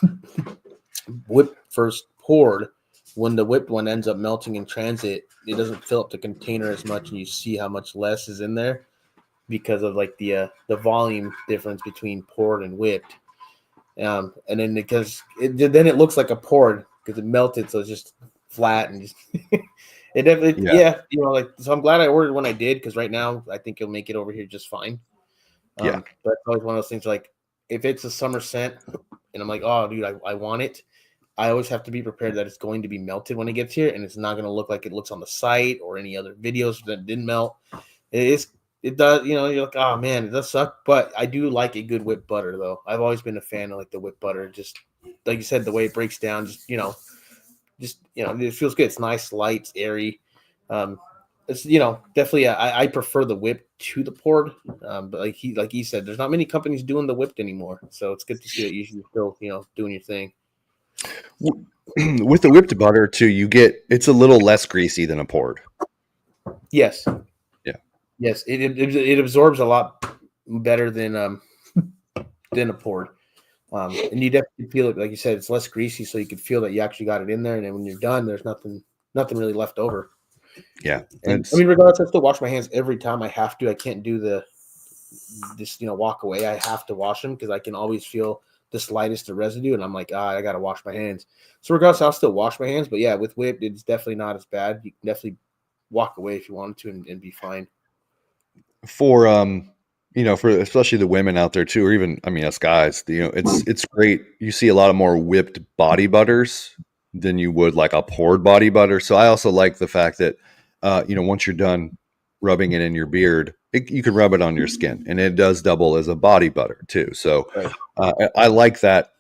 whip first poured, when the whipped one ends up melting in transit, it doesn't fill up the container as much, and you see how much less is in there because of like the volume difference between poured and whipped. And then then it looks like a poured because it melted, so it's just flat and just it definitely yeah, yeah, like so. I'm glad I ordered when I did because right now I think it'll make it over here just fine. yeah, But it's always one of those things like if it's a summer scent and I'm like, oh dude, I want it. I always have to be prepared that it's going to be melted when it gets here, and it's not going to look like it looks on the site or any other videos that didn't melt. It is. It does. You're like, oh man, it does suck. But I do like a good whipped butter, though. I've always been a fan of like the whipped butter. Just like you said, the way it breaks down, it feels good. It's nice, light, it's airy. Um, it's definitely. I prefer the whipped to the poured. But like he said, there's not many companies doing the whipped anymore. So it's good to see that you're still doing your thing. with the whipped butter too, it's a little less greasy than a poured. Yes. Yeah, Yes, it absorbs a lot better than a poured, and you definitely feel it. Like you said, it's less greasy, so you can feel that you actually got it in there. And then when you're done, there's nothing really left over. yeah. And I mean, regardless, I still wash my hands every time I have to. I can't do this walk away. I have to wash them because I can always feel the slightest of residue, and I'm like, I gotta wash my hands. So regardless, I'll still wash my hands. But yeah, with whipped, it's definitely not as bad. You can definitely walk away if you wanted to and be fine. For for especially the women out there too, or even I mean us guys, it's great. You see a lot of more whipped body butters than you would like a poured body butter. So I also like the fact that once you're done rubbing it in your beard, you can rub it on your skin, and it does double as a body butter too. So Right. I like that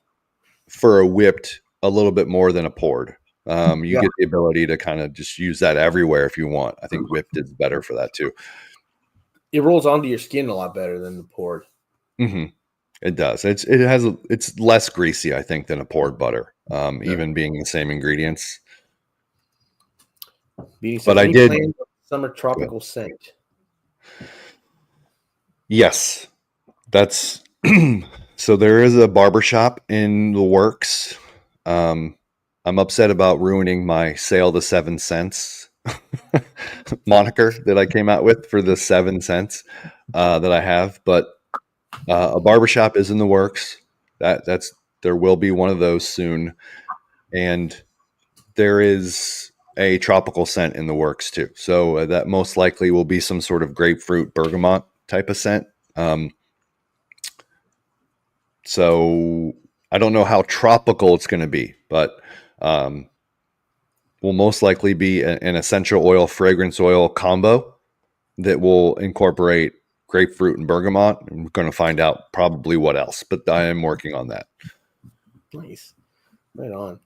for a whipped a little bit more than a poured. You Yeah. get the ability to kind of just use that everywhere if you want. I think whipped is better for that too. It rolls onto your skin a lot better than the poured. Hmm. It does. It's less greasy, I think, than a poured butter. Yeah. Even being the same ingredients. Beanie But says, I any did. plans on summer tropical scent? Yes, that's so. There is a barbershop in the works. Um, I'm upset about ruining my sale the 7 cents moniker that I came out with for the 7 cents that I have, but a barbershop is in the works. That's there will be one of those soon, and there is a tropical scent in the works too. So that most likely will be some sort of grapefruit bergamot type of scent. Um, so I don't know how tropical it's going to be, but um, will most likely be an essential oil fragrance oil combo that will incorporate grapefruit and bergamot. And we're going to find out probably what else, but I am working on that. Nice. Right on.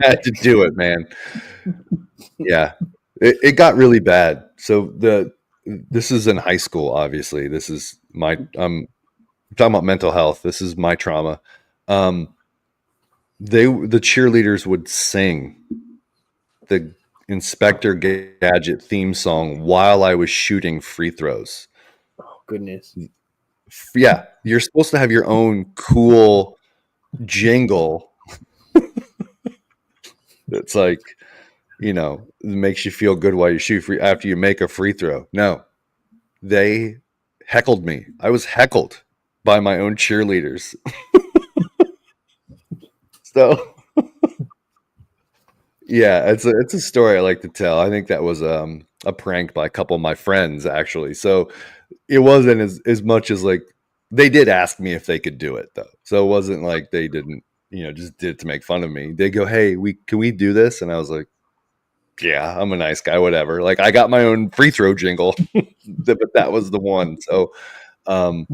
Had to do it, man. Yeah, it got really bad. So this is in high school. Obviously, this is my talking about mental health. This is my trauma. Um, the cheerleaders would sing the Inspector Gadget theme song while I was shooting free throws. Oh, goodness. Yeah, you're supposed to have your own cool jingle that's like, it makes you feel good while you shoot free after you make a free throw. No, they heckled me. I was heckled by my own cheerleaders. So yeah, it's a story I like to tell. I think that was a prank by a couple of my friends actually. So it wasn't as much as like they did ask me if they could do it though. So it wasn't like they didn't, just did it to make fun of me. They go, "Hey, we do this?" And I was like, "Yeah, I'm a nice guy, whatever." Like I got my own free throw jingle, but that was the one. So um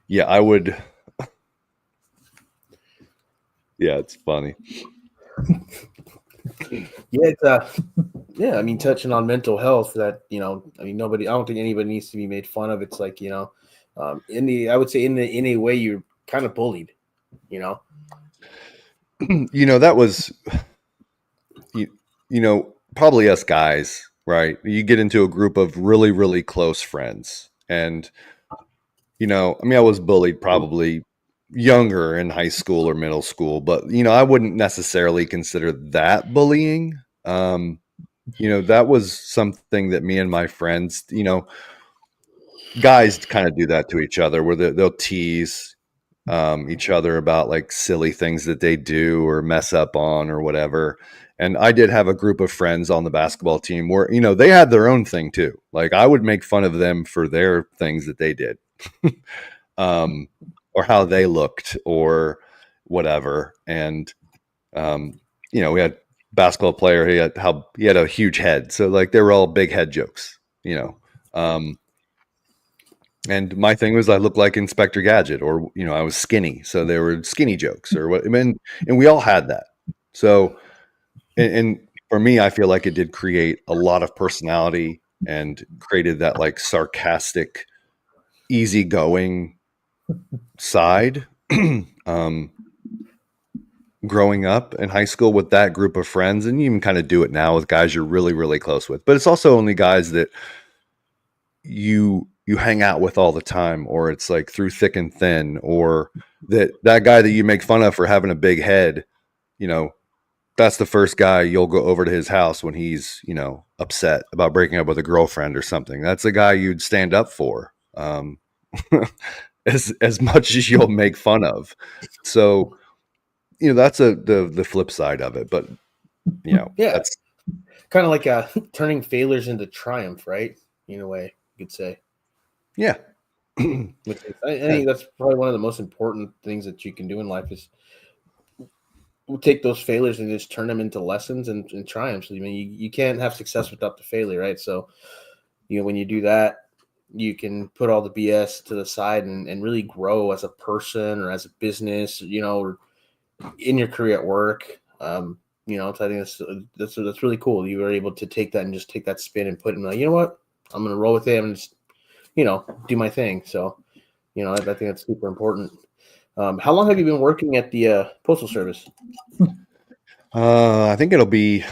yeah, I would yeah, it's funny. Yeah, yeah. I mean, touching on mental health, that I mean, nobody. I don't think anybody needs to be made fun of. It's like I would say in a way you're kind of bullied. You know. That was probably us guys, right? You get into a group of really, really close friends. And, I mean, I was bullied probably younger in high school or middle school, but, I wouldn't necessarily consider that bullying. That was something that me and my friends, guys kind of do that to each other where they'll tease each other about like silly things that they do or mess up on or whatever. And I did have a group of friends on the basketball team where, they had their own thing too. Like I would make fun of them for their things that they did, um, or how they looked or whatever. And, we had basketball player. He had a huge head. So like they were all big head jokes, um, and my thing was I looked like Inspector Gadget, or I was skinny, so there were skinny jokes, or what. I mean, and we all had that. So, and for me, I feel like it did create a lot of personality and created that like sarcastic, easygoing side. um, Growing up in high school with that group of friends, and you even kind of do it now with guys you're really, really close with. But it's also only guys that you hang out with all the time, or it's like through thick and thin, or that guy that you make fun of for having a big head, you know, that's the first guy you'll go over to his house when he's, upset about breaking up with a girlfriend or something. That's the guy you'd stand up for, as much as you'll make fun of. So, that's the flip side of it. But Yeah, that's kind of like turning failures into triumph, right? In a way, you could say. yeah. Which is, I Yeah. think that's probably one of the most important things that you can do in life is take those failures and just turn them into lessons and triumphs. I mean, you can't have success without the failure, right? So, when you do that, you can put all the BS to the side and really grow as a person or as a business, or in your career at work. So I think that's really cool. You were able to take that and just take that spin and put it in like, you know what? I'm going to roll with it and just, do my thing. So, I think that's super important. How long have you been working at the Postal Service? I think it'll be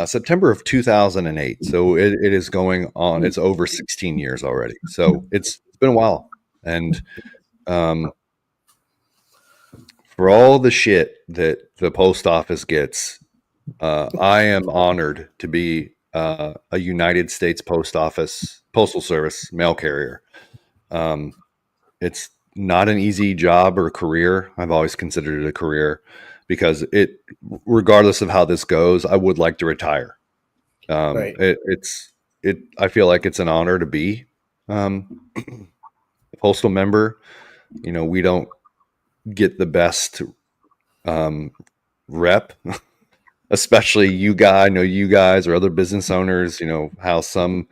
September of 2008. So it is going on. It's over 16 years already. So it's been a while. And um, for all the shit that the post office gets, I am honored to be a United States Postal Service mail carrier. Um, it's not an easy job or career. I've always considered it a career because regardless of how this goes, I would like to retire. Right. I feel like it's an honor to be a postal member. We don't get the best um, rep, especially you guys. I know you guys or other business owners. How some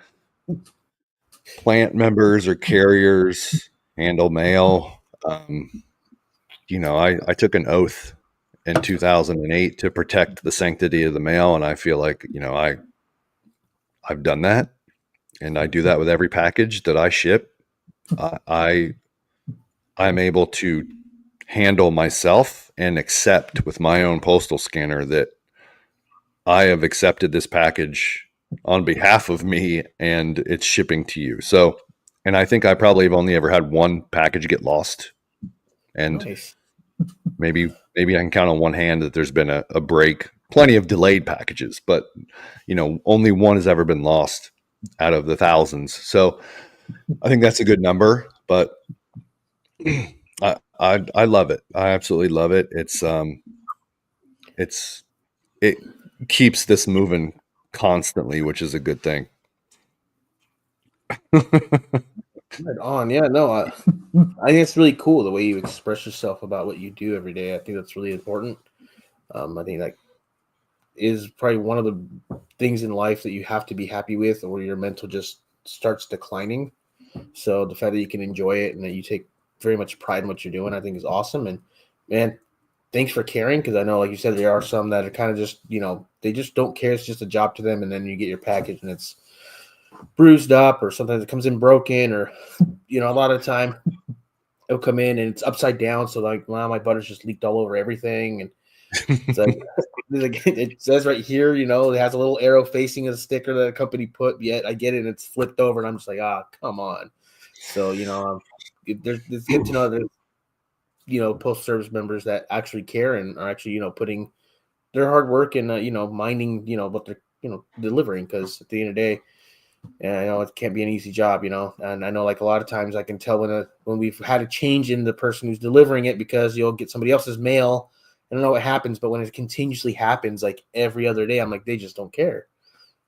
plant members or carriers handle mail. I took an oath in 2008 to protect the sanctity of the mail, and I feel like I've done that, and I do that with every package that I ship. I I'm able to handle myself and accept with my own postal scanner that I have accepted this package on behalf of me and it's shipping to you. So, and I think I probably have only ever had one package get lost, and Nice. maybe I can count on one hand that there's been a break. Plenty of delayed packages, but only one has ever been lost out of the thousands. So I think that's a good number, but I love it. I absolutely love it. It keeps this moving constantly, which is a good thing. Right on. Yeah, no, I think it's really cool the way you express yourself about what you do every day. I think that's really important. I think that is probably one of the things in life that you have to be happy with, or your mental just starts declining. So the fact that you can enjoy it and that you take very much pride in what you're doing, I think is awesome. And man, thanks for caring, because I know, like you said, there are some that are kind of just, they just don't care. It's just a job to them, and then you get your package and it's bruised up, or sometimes it comes in broken, or a lot of the time it'll come in and it's upside down. So like, wow, my butter's just leaked all over everything, and it's like it says right here, it has a little arrow facing a sticker that a company put. Yet I get it, and it's flipped over, and I'm just like, come on. So it's good to know that postal service members that actually care and are actually putting their hard work and minding what they're delivering, because at the end of the day, and I know it can't be an easy job, and I know, like, a lot of times I can tell when we've had a change in the person who's delivering it, because you'll get somebody else's mail. I don't know what happens, but when it continuously happens, like every other day, I'm like, they just don't care.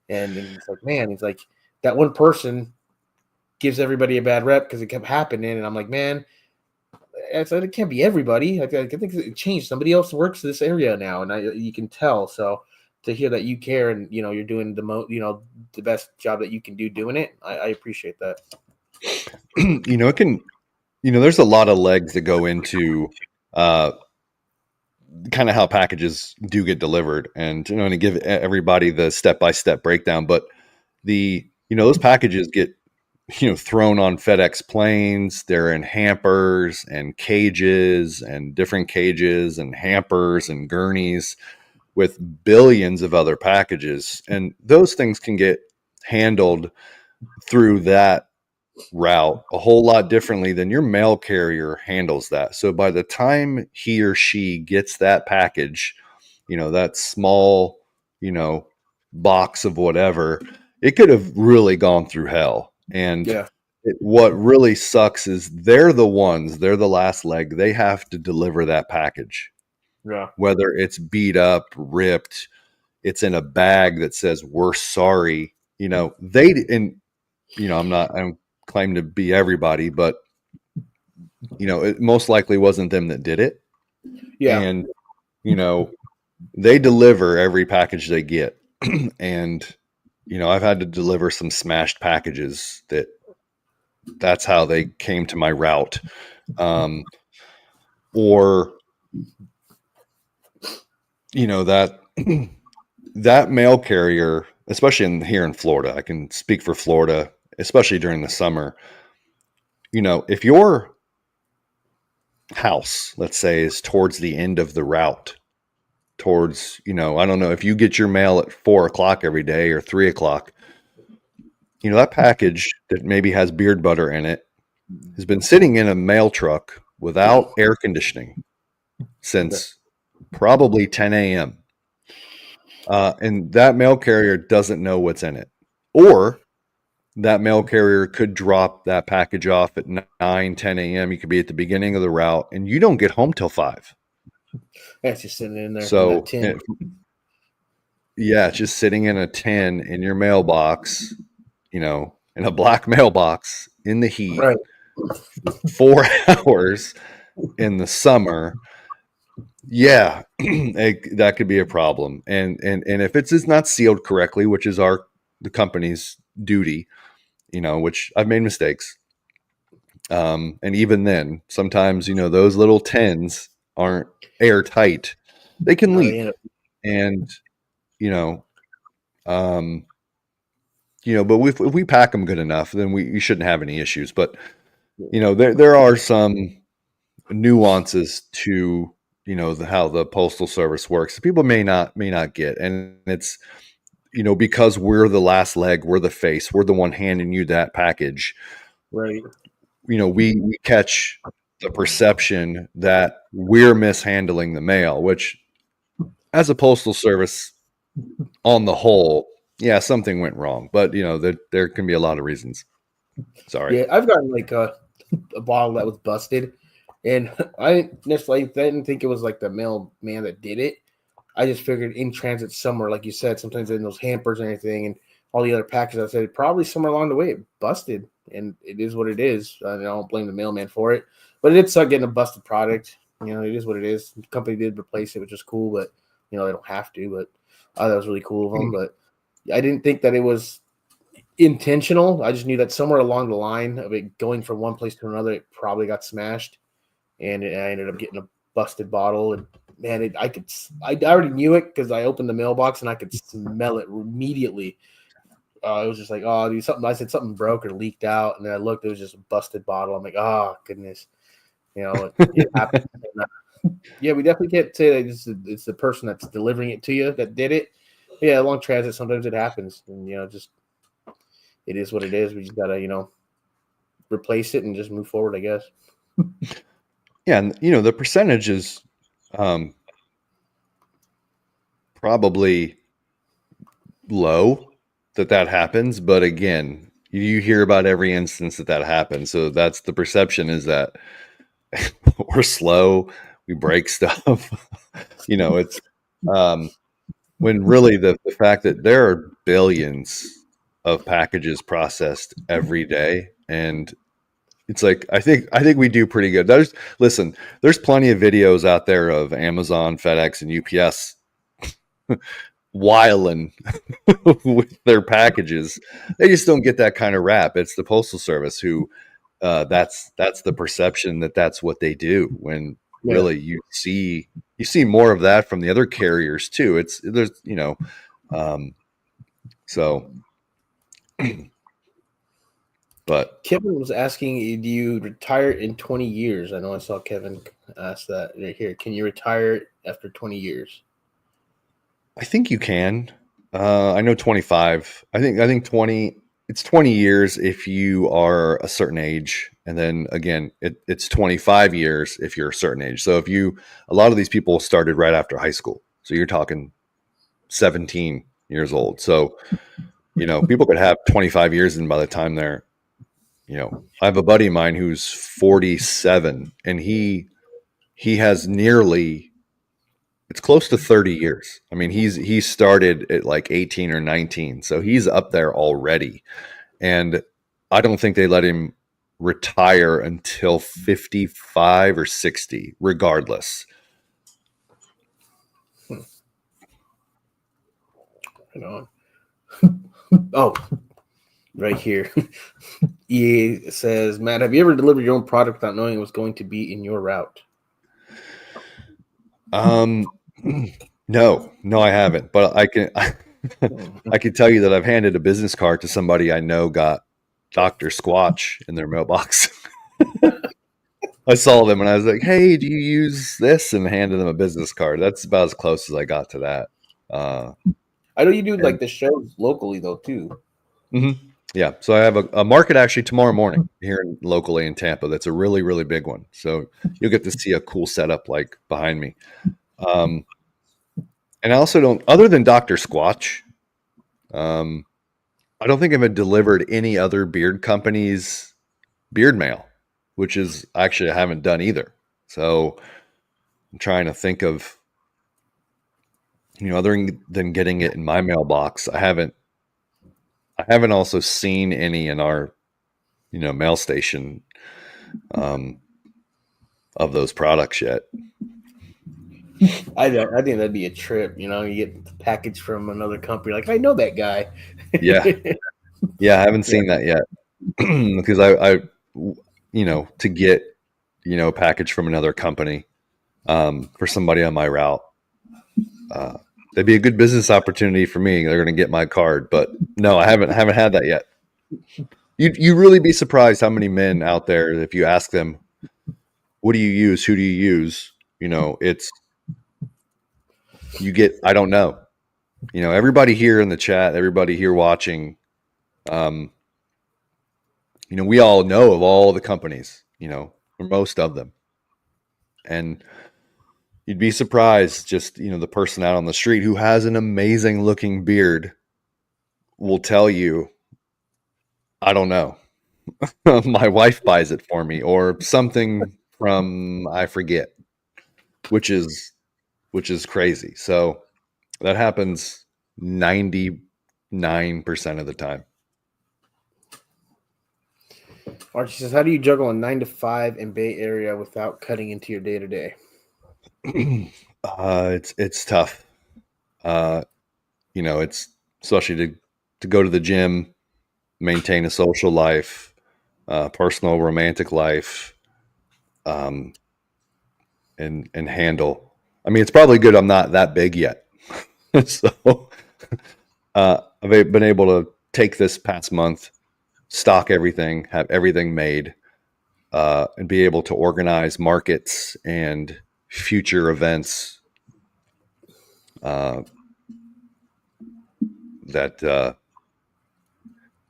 And it's like, man, it's like that one person gives everybody a bad rep because it kept happening. And I'm like, man, it can't be everybody. I think it changed. Somebody else works this area now, and you can tell. So to hear that you care and you're doing the best job that you can do doing it, I appreciate that. It can, there's a lot of legs that go into kind of how packages do get delivered, and to give everybody the step-by-step breakdown. But those packages get thrown on FedEx planes. They're in hampers and cages and different cages and hampers and gurneys with billions of other packages, and those things can get handled through that route a whole lot differently than your mail carrier handles that. So by the time he or she gets that package, that small, box of whatever, it could have really gone through hell. And Yeah, what really sucks is they're the last leg. They have to deliver that package, yeah, whether it's beat up, ripped, it's in a bag that says "we're sorry." I don't claim to be everybody, but it most likely wasn't them that did it. yeah, And they deliver every package they get. And I've had to deliver some smashed packages that's how they came to my route. Or that that mail carrier, especially here in Florida, I can speak for Florida, especially during the summer. If your house, let's say, is towards the end of the route, towards, I don't know, if you get your mail at 4 o'clock every day or 3 o'clock, that package that maybe has beard butter in it has been sitting in a mail truck without air conditioning since probably 10 a.m. And that mail carrier doesn't know what's in it. Or that mail carrier could drop that package off at 9, 10 a.m. You could be at the beginning of the route and you don't get home till 5. that's just sitting in there in that So, tin. yeah, it's just sitting in a tin in your mailbox, in a black mailbox in the heat, Right. 4 hours in the summer. Yeah, that could be a problem. And if it's not sealed correctly, which is the company's duty, which I've made mistakes. And even then, sometimes, those little tins aren't airtight. They can No, they leak. end up. And, you know, um, but if we pack them good enough, then you shouldn't have any issues. But, there are some nuances to, how the postal service works that people may not get. And it's, because we're the last leg, we're the face, we're the one handing you that package. Right. We catch the perception that we're mishandling the mail, which, as a postal service, on the whole, yeah, something went wrong. But there can be a lot of reasons. Sorry. Yeah, I've gotten like a bottle that was busted, and I didn't think it was like the mailman that did it. I just figured in transit somewhere, like you said, sometimes in those hampers and everything, and all the other packages. I said probably somewhere along the way it busted, and it is what it is. I don't blame the mailman for it, but it did suck getting a busted product. It is what it is. The company did replace it, which is cool, but they don't have to. But I thought that was really cool of them. But I didn't think that it was intentional. I just knew that somewhere along the line of it going from one place to another, it probably got smashed, and I ended up getting a busted bottle. And man, I already knew it because I opened the mailbox and I could smell it immediately. It was just like, oh, dude, something. I said something broke or leaked out, and then I looked. It was just a busted bottle. I'm like, oh goodness, it happened. Yeah, we definitely can't say that it's the person that's delivering it to you that did it. Yeah, long transit, sometimes it happens, and just it is what it is. We just gotta, replace it and just move forward, I guess. Yeah, and the percentage is probably low that happens, but again, you hear about every instance that happens. So that's the perception, is that we're slow, we break stuff. It's when really the fact that there are billions of packages processed every day, and it's like I think we do pretty good. There's plenty of videos out there of Amazon, FedEx, and UPS whiling with their packages. They just don't get that kind of rap. It's the Postal Service who that's the perception that's what they do, when Yeah. really you see more of that from the other carriers too. There's so but Kevin was asking, do you retire in 20 years? I know I saw Kevin ask that right here. Can you retire after 20 years? I think you can. I know 25. I think 20. It's 20 years if you are a certain age, and then again, it's 25 years if you're a certain age. So a lot of these people started right after high school. So you're talking 17 years old. So people could have 25 years, and by the time they're, I have a buddy of mine who's 47, and he has nearly, it's close to 30 years. I mean, he started at like 18 or 19, so he's up there already. And I don't think they let him retire until 55 or 60, regardless. Hang on. Oh, right here. EA says, Matt, have you ever delivered your own product without knowing it was going to be in your route? No, I haven't, but I can I can tell you that I've handed a business card to somebody I know got Dr. Squatch in their mailbox. I saw them and I was like, "Hey, do you use this?" and handed them a business card. That's about as close as I got to that. I know you do And like the shows locally though too. yeah, so I have a market actually tomorrow morning here locally in Tampa. That's a really, really big one. So you'll get to see a cool setup like behind me. Um, and I also don't, other than Dr. Squatch, um, I don't think I've delivered any other beard companies beard mail, which is actually I haven't done either. So I'm trying to think of, other than getting it in my mailbox, I haven't also seen any in our, mail station of those products yet. I think that'd be a trip. You get the package from another company. Like, I know that guy. Yeah. Yeah. I haven't Yeah. seen that yet because to get, a package from another company for somebody on my route. That'd be a good business opportunity for me. They're going to get my card, but no, I haven't had that yet. You really be surprised how many men out there, if you ask them, what do you use? Who do you use? It's you get. I don't know. Everybody here in the chat, everybody here watching, we all know of all the companies, or most of them, and you'd be surprised. Just the person out on the street who has an amazing looking beard will tell you, I don't know. My wife buys it for me, or something from I forget, which is crazy. So that happens 99% of the time. Archie says, how do you juggle a 9 to 5 in Bay Area without cutting into your day to day? It's tough. It's especially to go to the gym, maintain a social life, personal romantic life, and handle. I mean, it's probably good I'm not that big yet. So I've been able to take this past month, stock everything, have everything made, and be able to organize markets and future events that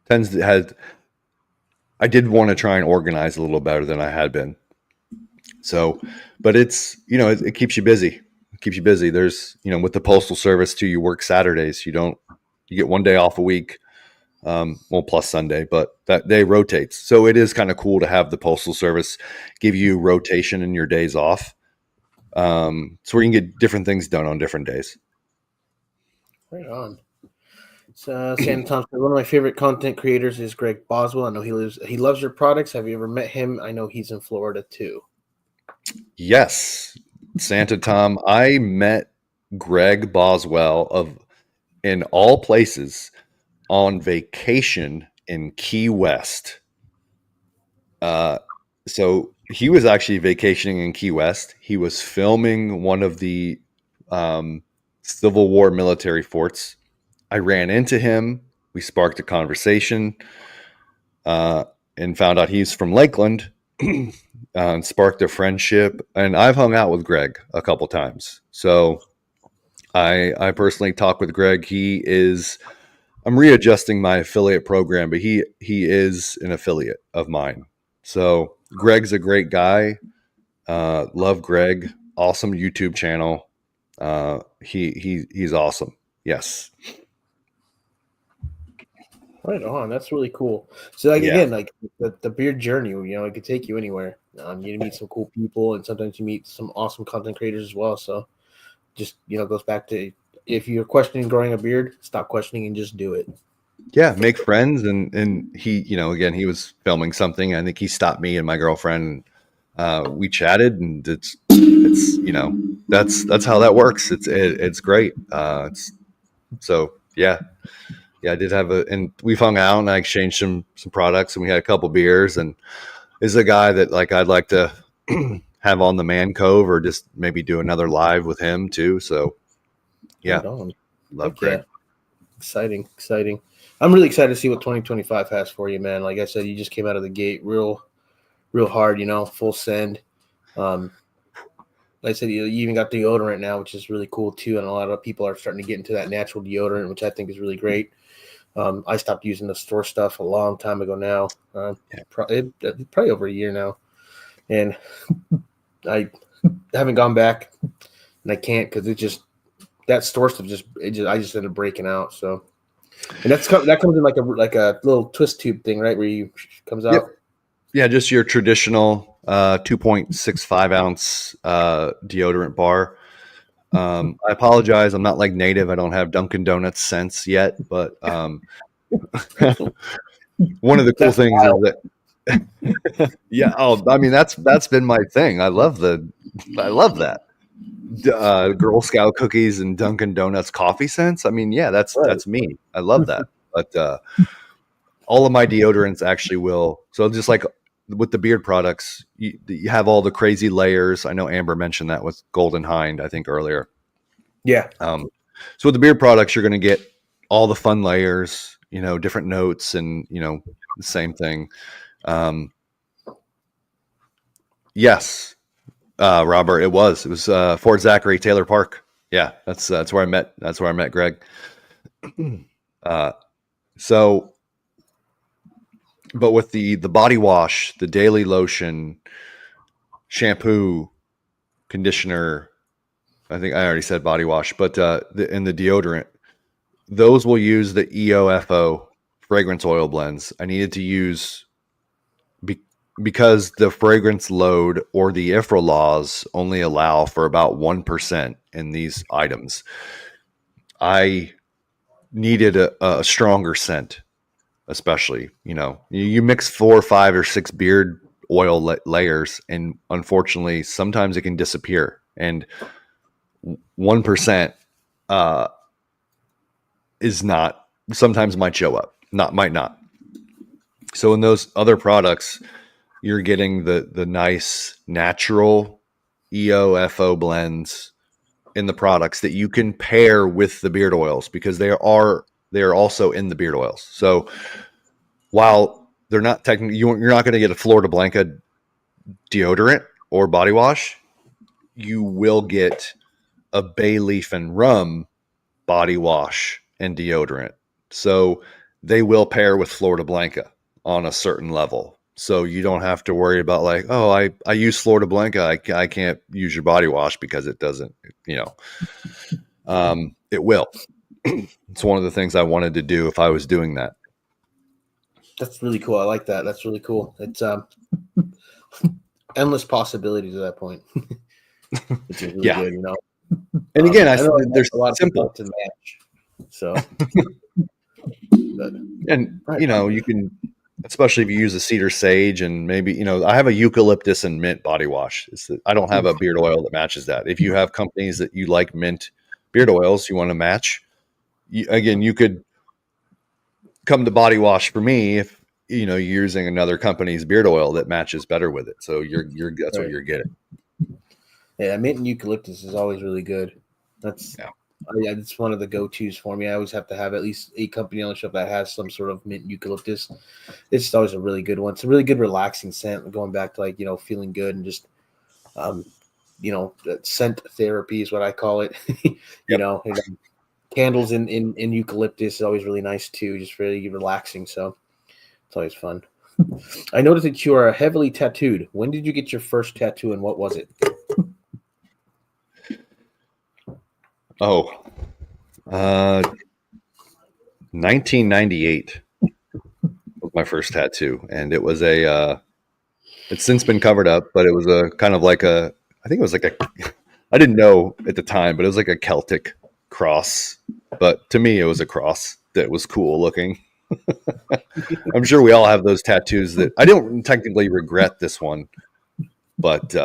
tends to have. I did want to try and organize a little better than I had been. So, but it's, it keeps you busy. It keeps you busy. There's, with the postal service too, you work Saturdays. You get one day off a week. Plus Sunday, but that day rotates. So it is kind of cool to have the postal service give you rotation in your days off. So where you can get different things done on different days. Right on. Sam Thompson, one of my favorite content creators is Greg Boswell. I know he loves your products. Have you ever met him? I know he's in Florida too. Yes. Santa Tom. I met Greg Boswell in all places on vacation in Key West. So he was actually vacationing in Key West. He was filming one of the Civil War military forts. I ran into him. We sparked a conversation and found out he's from Lakeland and sparked a friendship. And I've hung out with Greg a couple times. So I personally talked with Greg. I'm readjusting my affiliate program, but he is an affiliate of mine. So Greg's a great guy. Love Greg. Awesome YouTube channel. He's awesome. Yes. Right on. That's really cool. So again, like the beard journey, it could take you anywhere. You meet some cool people, and sometimes you meet some awesome content creators as well. So just, goes back to, if you're questioning growing a beard, stop questioning and just do it. Yeah. Make friends. And he, again, he was filming something. I think he stopped me and my girlfriend. We chatted, and it's that's how that works. It's great. So yeah, I did and we've hung out, and I exchanged some products, and we had a couple beers, and is a guy that I'd like to have on the Man Cove, or just maybe do another live with him too. So yeah, love Greg. Yeah. Exciting. I'm really excited to see what 2025 has for you, man. Like I said, you just came out of the gate real hard, full send. Like I said, you even got deodorant now, which is really cool too. And a lot of people are starting to get into that natural deodorant, which I think is really great. I stopped using the store stuff a long time ago now, probably over a year now. And I haven't gone back, and I can't, because that store stuff I just ended up breaking out. So, and that comes in like a little twist tube thing, right? Where you comes out. Yep. Yeah, just your traditional 2.65 ounce deodorant bar. I apologize. I'm not like native. I don't have Dunkin' Donuts sense yet, but one of the cool things is that yeah. Oh, I mean, that's been my thing. I love that. Girl Scout cookies and Dunkin' Donuts coffee scents. I mean, yeah, that's me. I love that. But all of my deodorants actually will. So just like with the beard products, you have all the crazy layers. I know Amber mentioned that with Golden Hind, I think earlier. Yeah. So with the beard products, you're going to get all the fun layers, you know, different notes, and you know, the same thing. Yes, Robert, it was Fort Zachary Taylor Park. Yeah, that's where I met. That's where I met Greg. So, but with the body wash, the daily lotion, shampoo, conditioner, I think I already said body wash, but and the deodorant, those will use the EOFO fragrance oil blends. I needed to use because the fragrance load or the IFRA laws only allow for about 1% in these items. I needed a stronger scent, especially, you know, you mix 4 or 5 or 6 beard oil layers, and unfortunately sometimes it can disappear, and 1% is not, sometimes might show up, might not. So in those other products, you're getting the nice natural EOFO blends in the products that you can pair with the beard oils, because they are also in the beard oils. So while they're not technically, you're not going to get a Florida Blanca deodorant or body wash, you will get a bay leaf and rum body wash and deodorant. So they will pair with Florida Blanca on a certain level. So you don't have to worry about like, oh, I use Florida Blanca. I can't use your body wash because it doesn't, you know, it will. It's one of the things I wanted to do if I was doing that. That's really cool. I like that. That's really cool. It's endless possibilities at that point. Which is really good, you know. And again, I know there's a lot of simple people to match. So, but, and you know, you can, especially if you use a cedar sage, and maybe, you know, I have a eucalyptus and mint body wash. I don't have a beard oil that matches that. If you have companies that you like mint beard oils, you want to match, again, you could come to body wash for me if, you know, you're using another company's beard oil that matches better with it. So that's what you're getting. Yeah, mint and eucalyptus is always really good. That's yeah, it's one of the go-tos for me. I always have to have at least a company on the shelf that has some sort of mint and eucalyptus. It's always a really good one. It's a really good relaxing scent. Going back to, like, you know, feeling good and just you know, scent therapy is what I call it. You know, and candles in eucalyptus is always really nice too, just really relaxing. So it's always fun. I noticed that you are heavily tattooed. When did you get your first tattoo, and what was it? Oh, 1998 was my first tattoo, and it was it's since been covered up, but it was a kind of like I think it was like I didn't know at the time, but it was like a Celtic cross. But to me, it was a cross that was cool looking. I'm sure we all have those tattoos that I don't technically regret this one, but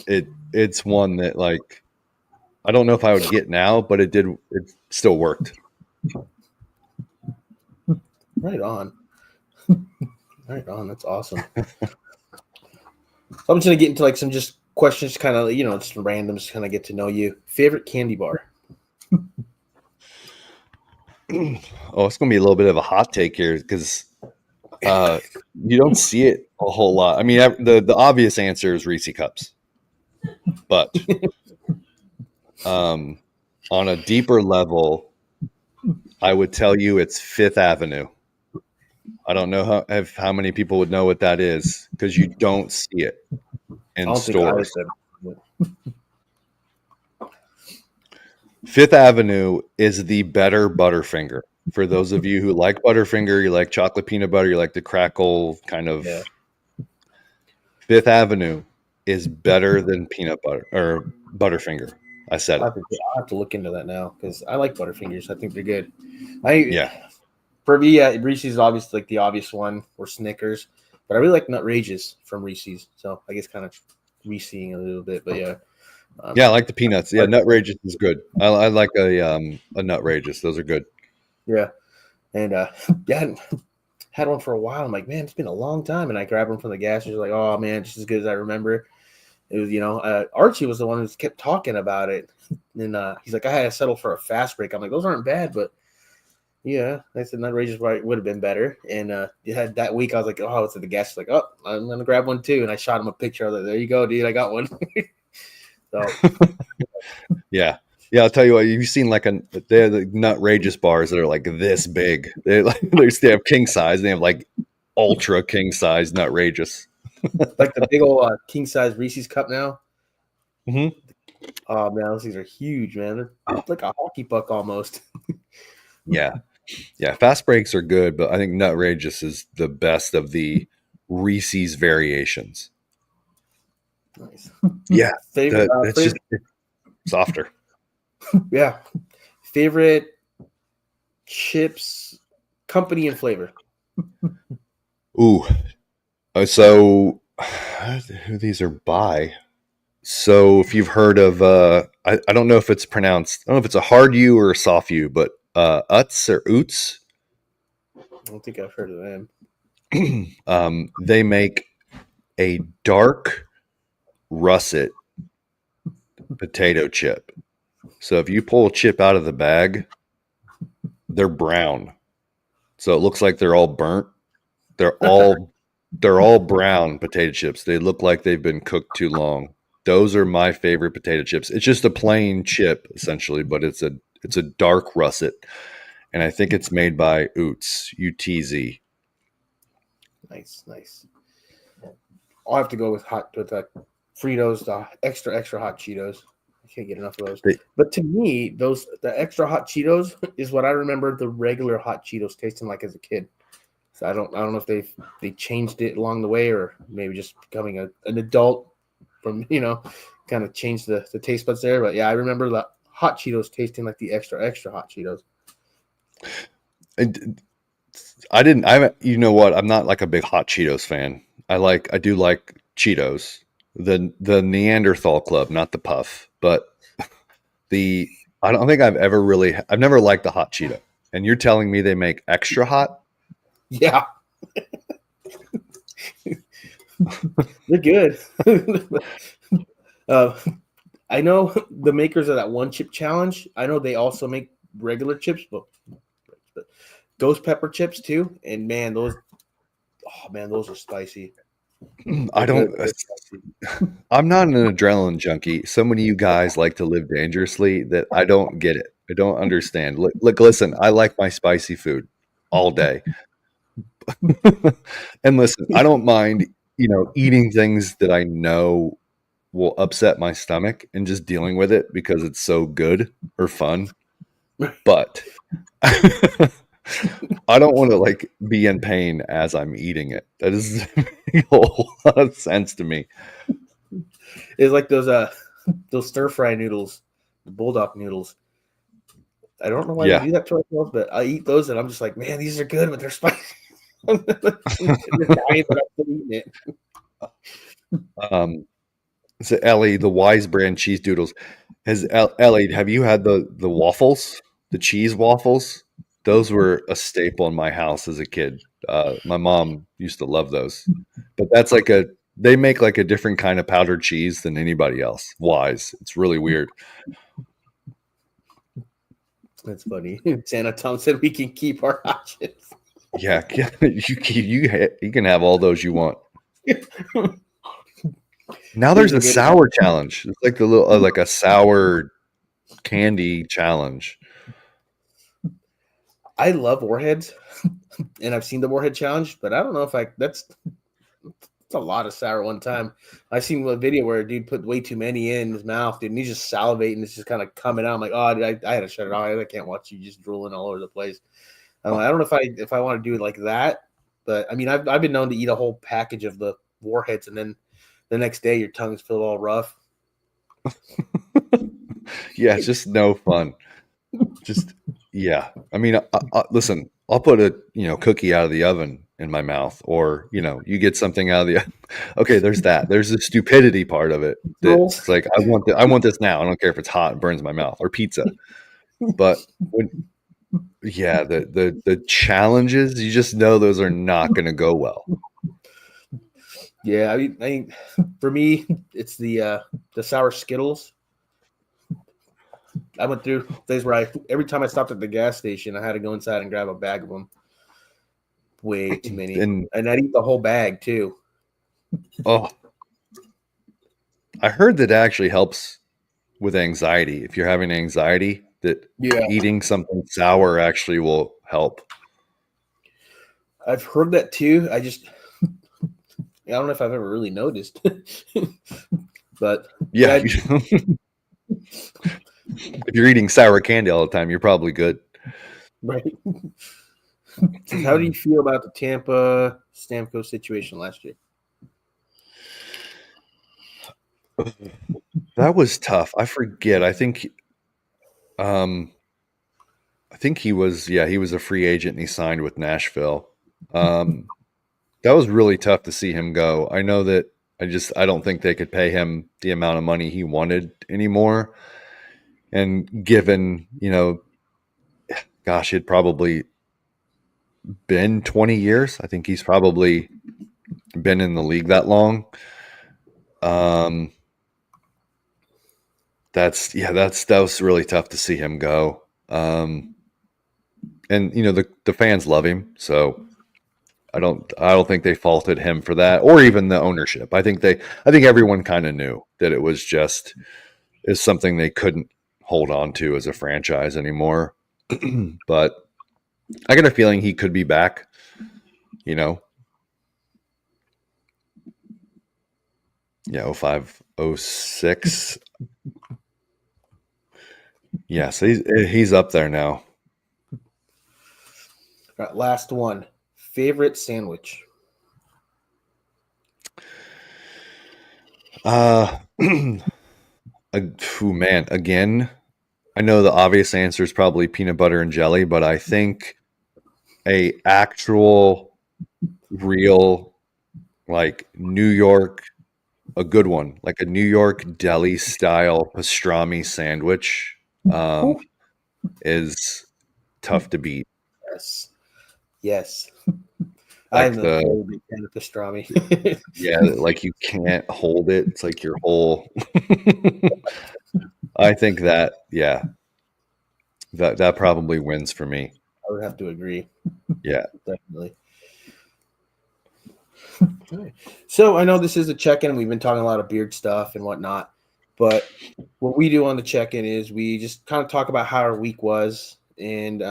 it's one that, like, I don't know if I would get now, but it still worked. Right on. Right on. That's awesome. So I'm just going to get into like some just questions, kind of, you know, just random, just kind of get to know you. Favorite candy bar? Oh, it's going to be a little bit of a hot take here, because you don't see it a whole lot. I mean, the obvious answer is Reese Cups, but on a deeper level, I would tell you it's Fifth Avenue. I don't know how many people would know what that is, because you don't see it in stores. Fifth Avenue is the better Butterfinger. For those of you who like Butterfinger, you like chocolate peanut butter, you like the crackle kind of. Yeah. Fifth Avenue is better than peanut butter or Butterfinger. I said it. I'll have to look into that now, because I like Butterfingers. I think they're good. For me, Reese's is obviously like the obvious one, or Snickers, but I really like Nutrageous from Reese's. So I guess kind of Reeseing a little bit, but yeah. I like the peanuts. Yeah, Nutrageous is good. I like a Nutrageous. Those are good. Yeah, and had one for a while. I'm like, man, it's been a long time. And I grabbed one from the gas station. Like, oh man, just as good as I remember. It was, Archie was the one who kept talking about it. And he's like, I had to settle for a fast break. I'm like, those aren't bad, but yeah, I said Nut Rages would have been better. And you had that week, I was like, oh, it's at the gas. Like, oh, I'm gonna grab one too. And I shot him a picture. I was like, there you go, dude. I got one. So Yeah. Yeah, I'll tell you what. You've seen they're the Nutrageous bars that are like this big. They they have king size. They have like ultra king size Nutrageous. like the big old king size Reese's cup now. Mm-hmm. Oh man, those things are huge, man. They're like a hockey puck almost. Yeah. Yeah. Fast breaks are good, but I think Nutrageous is the best of the Reese's variations. Nice. Yeah. Favorite, It's just softer. yeah. Favorite chips, company, and flavor. Ooh. So who these are by? So if you've heard of, I don't know if it's pronounced, I don't know if it's a hard U or a soft U, but Utz or Oots, I don't think I've heard of them. they make a dark russet potato chip. So if you pull a chip out of the bag, they're brown. So it looks like they're all burnt. They're all brown potato chips. They look like they've been cooked too long. Those are my favorite potato chips. It's just a plain chip essentially, but it's a dark russet, and I think it's made by Oots, UTZ. Nice. I'll have to go with Fritos, the extra hot Cheetos. I can't get enough of those. But to me, the extra hot Cheetos is what I remember the regular hot Cheetos tasting like as a kid. So I don't know if they changed it along the way, or maybe just becoming an adult from kind of changed the taste buds there. But yeah, I remember the hot Cheetos tasting like the extra hot Cheetos. You know what? I'm not like a big hot Cheetos fan. I do like Cheetos, the Neanderthal Club, not the Puff, but I don't think I've never liked the hot Cheeto. And you're telling me they make extra hot? Yeah. They're good. I know the makers of that one chip challenge. I know they also make regular chips, but ghost pepper chips too. And man, those are spicy. I'm not an adrenaline junkie. So many of you guys like to live dangerously that I don't get it. I don't understand. Look, listen, I like my spicy food all day. And listen, I don't mind, eating things that I know will upset my stomach and just dealing with it because it's so good or fun. But I don't want to be in pain as I'm eating it. That doesn't make a whole lot of sense to me. It's like those stir fry noodles, the bulldog noodles. I don't know why we do that to ourselves, but I eat those and I'm just like, man, these are good, but they're spicy. So Ellie, the Wise brand cheese doodles. Ellie, have you had the waffles, the cheese waffles? Those were a staple in my house as a kid. My mom used to love those, but they make like a different kind of powdered cheese than anybody else. Wise, it's really weird. That's funny. Santa Tom said we can keep our hot chips. Yeah, you can have all those you want. Now there's a sour challenge. It's like the little like a sour candy challenge. I love Warheads, and I've seen the Warhead challenge, but I don't know if that's a lot of sour one time. I seen a video where a dude put way too many in his mouth, dude, and he's just salivating. It's just kind of coming out. I'm like, oh, dude, I had to shut it off. I can't watch you just drooling all over the place. I don't know if I want to do it like that, but I mean, I've been known to eat a whole package of the Warheads, and then the next day your tongue's feel all rough. Yeah, it's just no fun. Yeah. I mean, listen, I'll put a cookie out of the oven in my mouth, or you get something out of the. Okay, there's that. There's the stupidity part of it. It's like I want this now. I don't care if it's hot and burns my mouth, or pizza. But yeah, the challenges, you just know those are not going to go well. Yeah, I mean, for me, it's the sour Skittles. I went through days where every time I stopped at the gas station, I had to go inside and grab a bag of them. Way too many, And and I'd eat the whole bag too. oh, I heard that actually helps with anxiety. If you're having anxiety, that Yeah, eating something sour actually will help. I've heard that too. I don't know if I've ever really noticed, but Yeah, yeah, if you're eating sour candy all the time, you're probably good. right. So how do you feel about the Tampa Stamkos situation last year? That was tough. I forget. Um I think he was a free agent and he signed with Nashville. Um that was really tough to see him go. I know that I don't think they could pay him the amount of money he wanted anymore. And given, gosh, it'd probably been 20 years. I think he's probably been in the league that long. Um that was really tough to see him go. And the fans love him, so I don't think they faulted him for that, or even the ownership. I think everyone kind of knew that it was just is something they couldn't hold on to as a franchise anymore. But I get a feeling he could be back. You know, yeah, 05, 06. Yeah, so he's up there now. All right, last one. Favorite sandwich? Uh, man, again, I know the obvious answer is probably peanut butter and jelly, but I think a actual real like New York, a good one, like a New York deli style pastrami sandwich, um, Ooh, is tough to beat. yes, yes. I'm Like a the very big fan of pastrami. yeah, like you can't hold it. It's like your whole. I think that yeah, that probably wins for me. I would have to agree, Yeah. definitely. Okay. So I know this is a check-in. We've been talking a lot of beard stuff and whatnot, but what we do on the check-in is we just kind of talk about how our week was, and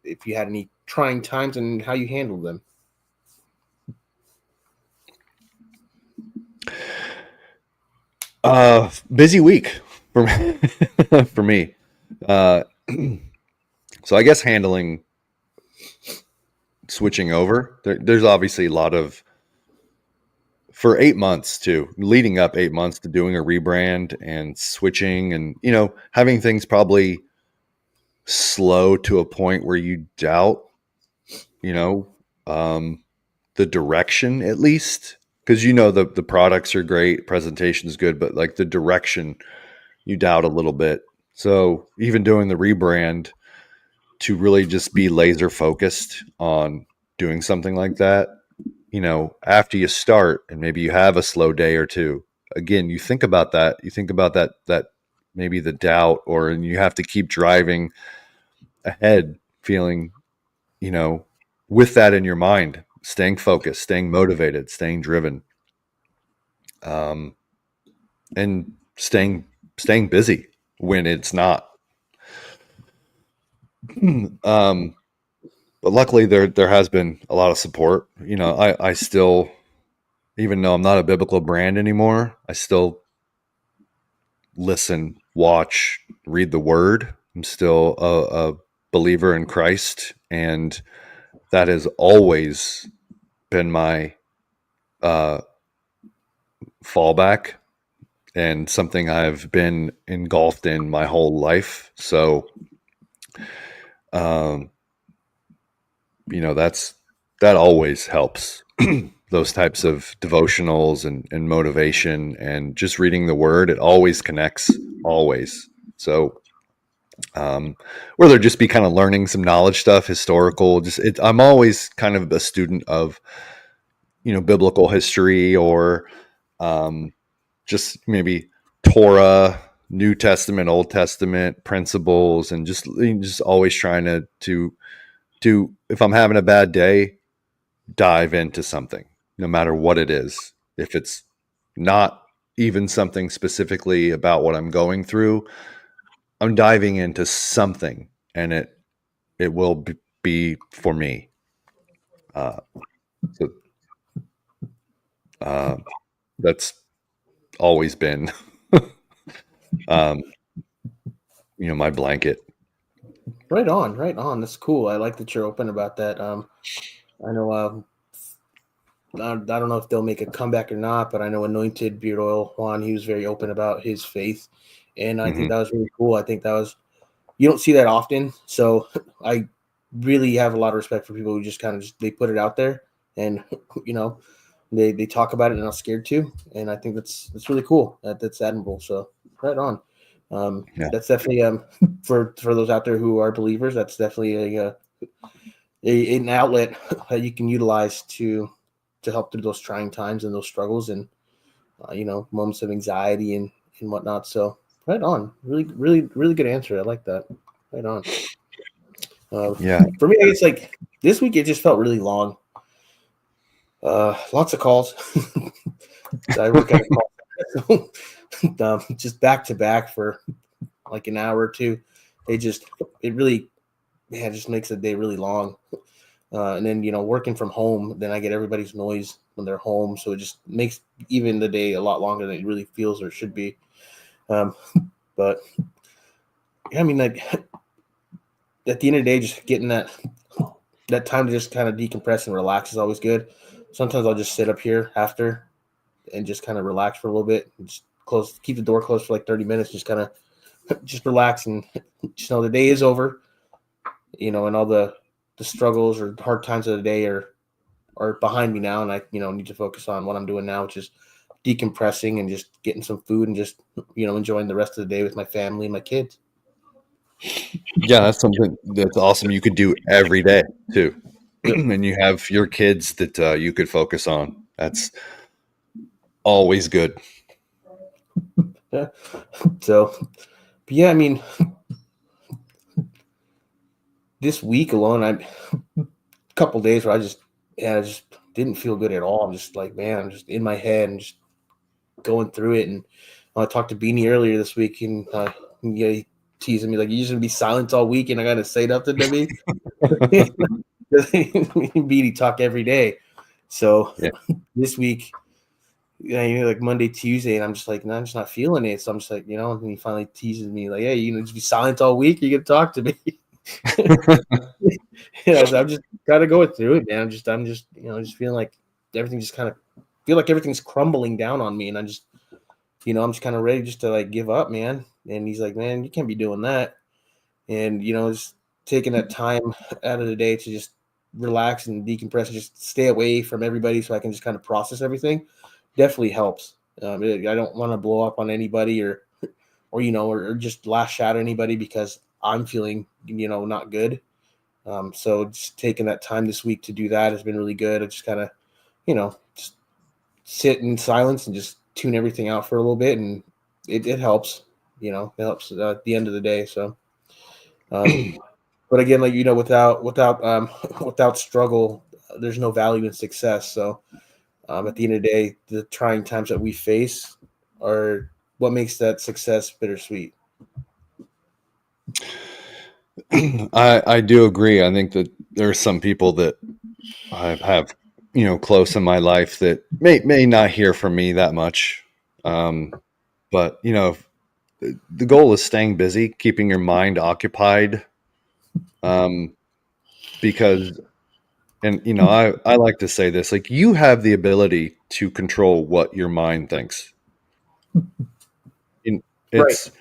if you had any trying times and how you handled them. Busy week for for me. Uh, so I guess handling switching over. There's obviously a lot of for 8 months too, leading up 8 months to doing a rebrand and switching, and having things probably slow to a point where you doubt, you know, um, the direction at least, because the products are great, presentation is good, but like the direction you doubt a little bit. So even doing the rebrand to really just be laser focused on doing something like that, after you start and maybe you have a slow day or two, again, you think about that maybe the doubt, or and you have to keep driving ahead, feeling, you know, with that in your mind, staying focused, staying motivated, staying driven, um, and staying busy when it's not. um, but luckily there has been a lot of support. I still, even though I'm not a biblical brand anymore, I still listen, watch, read the word. I'm still a believer in Christ, and that has always been my uh, fallback and something I've been engulfed in my whole life. So, um, that always helps. Those types of devotionals and motivation and just reading the word, it always connects, always. So um, whether it just be kind of learning some knowledge stuff, historical. I'm always kind of a student of biblical history or um, just maybe Torah, New Testament, Old Testament principles, and just always trying to if I'm having a bad day, dive into something, no matter what it is. If it's not even something specifically about what I'm going through, I'm diving into something, and it will be for me. Uh, so uh, that's always been, um, my blanket. Right on, right on. That's cool. I like that you're open about that. I know. I don't know if they'll make a comeback or not, but I know Anointed Beard Oil Juan. He was very open about his faith, and I think Hmm. that was really cool. I think that was you don't see that often, so I really have a lot of respect for people who just kind of they put it out there, and you know they talk about it and not scared to, and I think that's really cool. That's admirable. So right on. Yeah, That's definitely for those out there who are believers. That's definitely an outlet that you can utilize to help through those trying times and those struggles and moments of anxiety and whatnot. So right on, really really really good answer. I like that. Right on. yeah, For me, it's like this week it just felt really long. Lots of calls. I work at a call center, just back to back for like an hour or two. It really it just makes the day really long. And then working from home, then I get everybody's noise when they're home, so it just makes even the day a lot longer than it really feels or should be. Um, but yeah, I mean, like at the end of the day, just getting that time to just kind of decompress and relax is always good. Sometimes I'll just sit up here after and just kind of relax for a little bit, and just keep the door closed for like 30 minutes, just kind of just relax and just know the day is over, and all the struggles or hard times of the day are behind me now, and I need to focus on what I'm doing now, which is decompressing and just getting some food and just enjoying the rest of the day with my family and my kids. yeah. That's something that's awesome. You could do every day too, Yep. and you have your kids that you could focus on. That's always good. Yeah. So, but yeah, I mean, this week alone, I a couple days where I just didn't feel good at all. I'm just like, man, I'm just in my head and just going through it. And I talked to Beanie earlier this week, and yeah, he teasing me like, "You just gonna be silent all week, and I gotta say nothing to me." Beanie talk every day. So Yeah. this week, like Monday, Tuesday, and I'm just like, no, I'm just not feeling it. So I'm just like, and he finally teases me like, "Hey, just be silent all week. You gonna talk to me?" So I'm just kind of going through it, man. I'm just just feeling like everything just kind of feel like everything's crumbling down on me, and I'm just kind of ready just to like give up, man. And he's like, "Man, you can't be doing that." And just taking that time out of the day to just relax and decompress and just stay away from everybody so I can just kind of process everything definitely helps. I don't want to blow up on anybody or just lash out at anybody because I'm feeling not good. So just taking that time this week to do that has been really good. I just kind of just sit in silence and just tune everything out for a little bit, and it helps. It helps at the end of the day. So, um, but again, like without without struggle, there's no value in success. So, at the end of the day, the trying times that we face are what makes that success bittersweet. I do agree. I think that there are some people that I have close in my life that may not hear from me that much, but the goal is staying busy, keeping your mind occupied, um, because and I like to say this, like, you have the ability to control what your mind thinks. In- Right. It's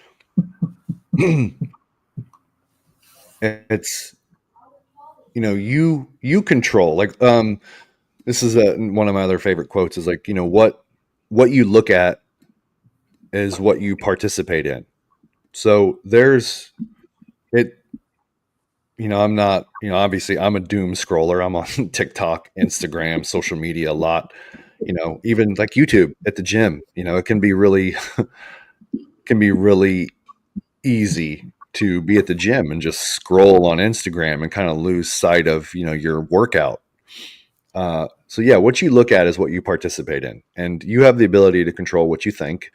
it's you control, like, this is one of my other favorite quotes is like, what you look at is what you participate in. So it, I'm not, obviously I'm a doom scroller. I'm on TikTok, Instagram, social media a lot, even like YouTube at the gym. It can be really easy to be at the gym and just scroll on Instagram and kind of lose sight of, your workout. So yeah, what you look at is what you participate in, and you have the ability to control what you think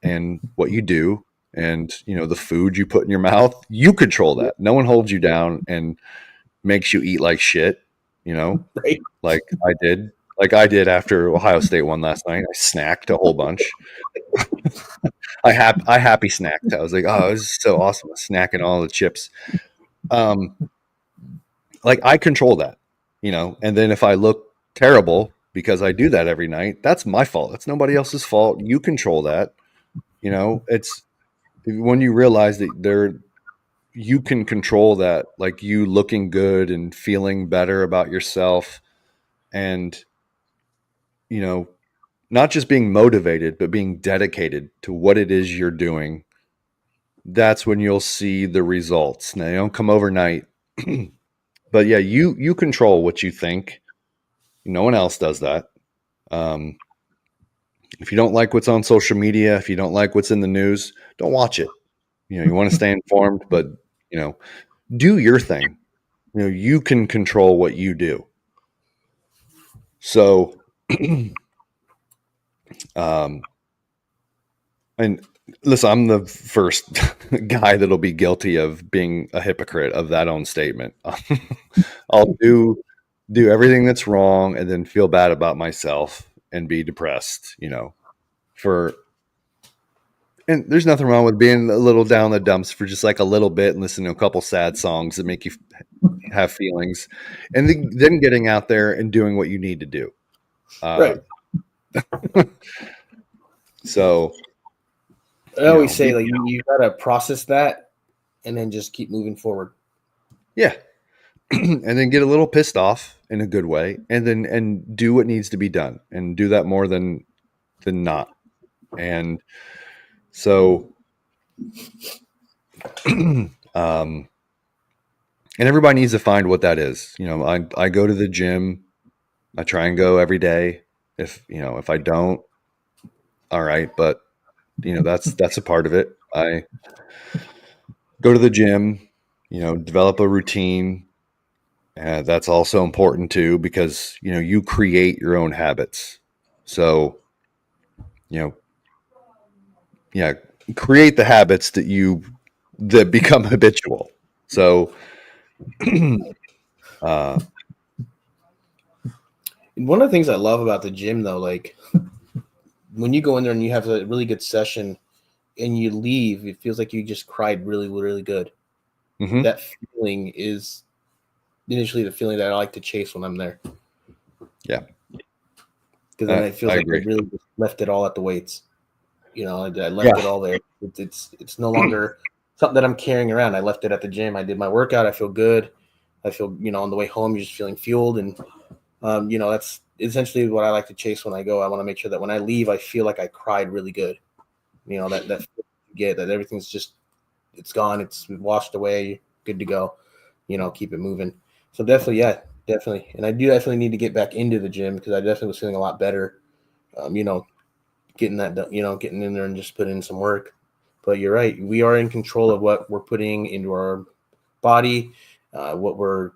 and what you do, and the food you put in your mouth. You control that. No one holds you down and makes you eat like shit. You know, Right. like I did after Ohio State won last night. I snacked a whole bunch. I happy snacked. I was like, oh, this is so awesome, snacking all the chips. Um, like I control that, and then if I look terrible because I do that every night, that's my fault. That's nobody else's fault. You control that. It's when you realize that you can control that, like you looking good and feeling better about yourself, and you know not just being motivated but being dedicated to what it is you're doing. That's when you'll see the results. Now they don't come overnight. But yeah, you control what you think. No one else does that. um, if you don't like what's on social media, if you don't like what's in the news, don't watch it. You want to stay informed, but you know do your thing. You can control what you do. So um, and listen, I'm the first guy that'll be guilty of being a hypocrite of that own statement. I'll do everything that's wrong and then feel bad about myself and be depressed, for and there's nothing wrong with being a little down the dumps for just like a little bit and listening to a couple sad songs that make you have feelings, and then getting out there and doing what you need to do. Uh, Right. so, I always say be, like you gotta process that and then just keep moving forward. yeah, and then get a little pissed off in a good way, and then do what needs to be done, and do that more than not. And so, and everybody needs to find what that is. I go to the gym. I try and go every day. If I don't, all right, but that's a part of it. I go to the gym, develop a routine. That's also important too, because you create your own habits. So you know, yeah, create the habits that become habitual. So, uh, And one of the things I love about the gym though, like when you go in there and you have a really good session and you leave, it feels like you just cried really, really good. mhm, That feeling is initially the feeling that I like to chase when I'm there. yeah, Because then it feels I like I agree. really just left it all at the weights. I left it Yeah, all there. It's no longer something that I'm carrying around. I left it at the gym. I did my workout. I feel good. I feel, on the way home, you're just feeling fueled. And, that's essentially what I like to chase when I go. I want to make sure that when I leave, I feel like I cried really good. That you get that everything's just, it's gone. It's washed away. Good to go. Keep it moving. So definitely, yeah, definitely. And I do definitely need to get back into the gym because I definitely was feeling a lot better. Um, you know, getting that done, getting in there and just putting in some work. But you're right. We are in control of what we're putting into our body, what we're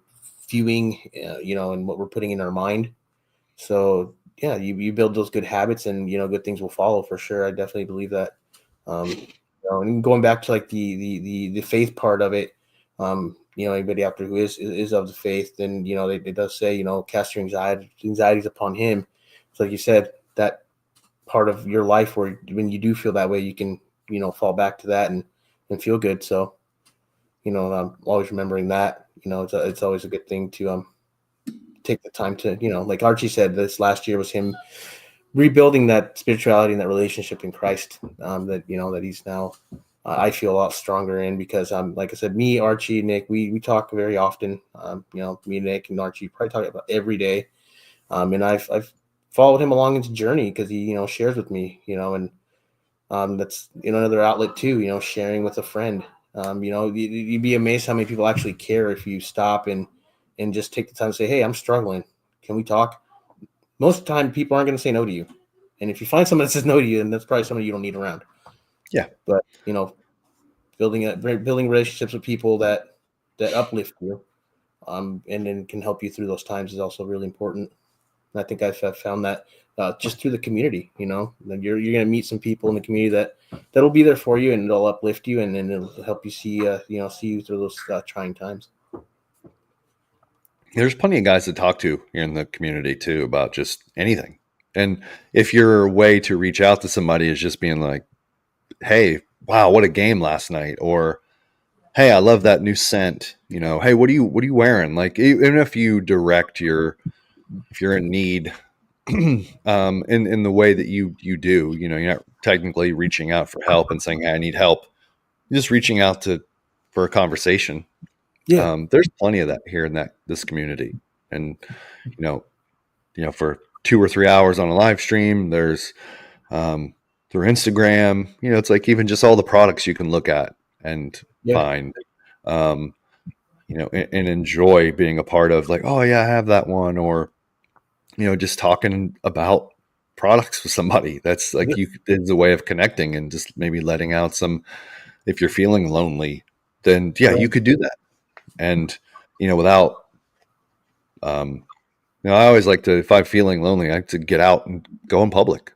viewing, and what we're putting in our mind. So yeah, you build those good habits and, good things will follow for sure. I definitely believe that. And going back to like the faith part of it, anybody out there who is of the faith, then, it does say, cast your anxieties upon him. So like you said, that part of your life where when you do feel that way, you can, fall back to that and feel good. So, I'm always remembering that, it's always a good thing to take the time to, like Archie said, this last year was him rebuilding that spirituality and that relationship in Christ, that, that he's now, I feel a lot stronger in because, like I said, me, Archie, Nick, we talk very often. Me, Nick, and Archie probably talk about every day. And I've followed him along his journey because he, shares with me, and that's, another outlet too, sharing with a friend, You'd be amazed how many people actually care if you stop and just take the time to say, hey, I'm struggling. Can we talk? Most of the time, people aren't going to say no to you. And if you find someone that says no to you, then that's probably somebody you don't need around. Yeah. But, building relationships with people that uplift you, and then can help you through those times is also really important. And I think I've found that just through the community. You're going to meet some people in the community that'll be there for you, and they'll uplift you, and then it'll help you see you through those trying times. There's plenty of guys to talk to here in the community too about just anything. And if your way to reach out to somebody is just being like, hey, wow, what a game last night, or hey, I love that new scent, hey, what are you wearing? Like, even if you direct if you're in need, in the way that you do, you're not technically reaching out for help and saying, hey, I need help. You're just reaching out for a conversation. Yeah. There's plenty of that here in this community. And, for 2 or 3 hours on a live stream, there's, through Instagram, it's like even just all the products you can look at and find, and enjoy being a part of, like, oh yeah, I have that one, or, just talking about products with somebody. That's like, it's a way of connecting and just maybe letting out if you're feeling lonely, then you could do that. And, without, I always like to, if I'm feeling lonely, I like to get out and go in public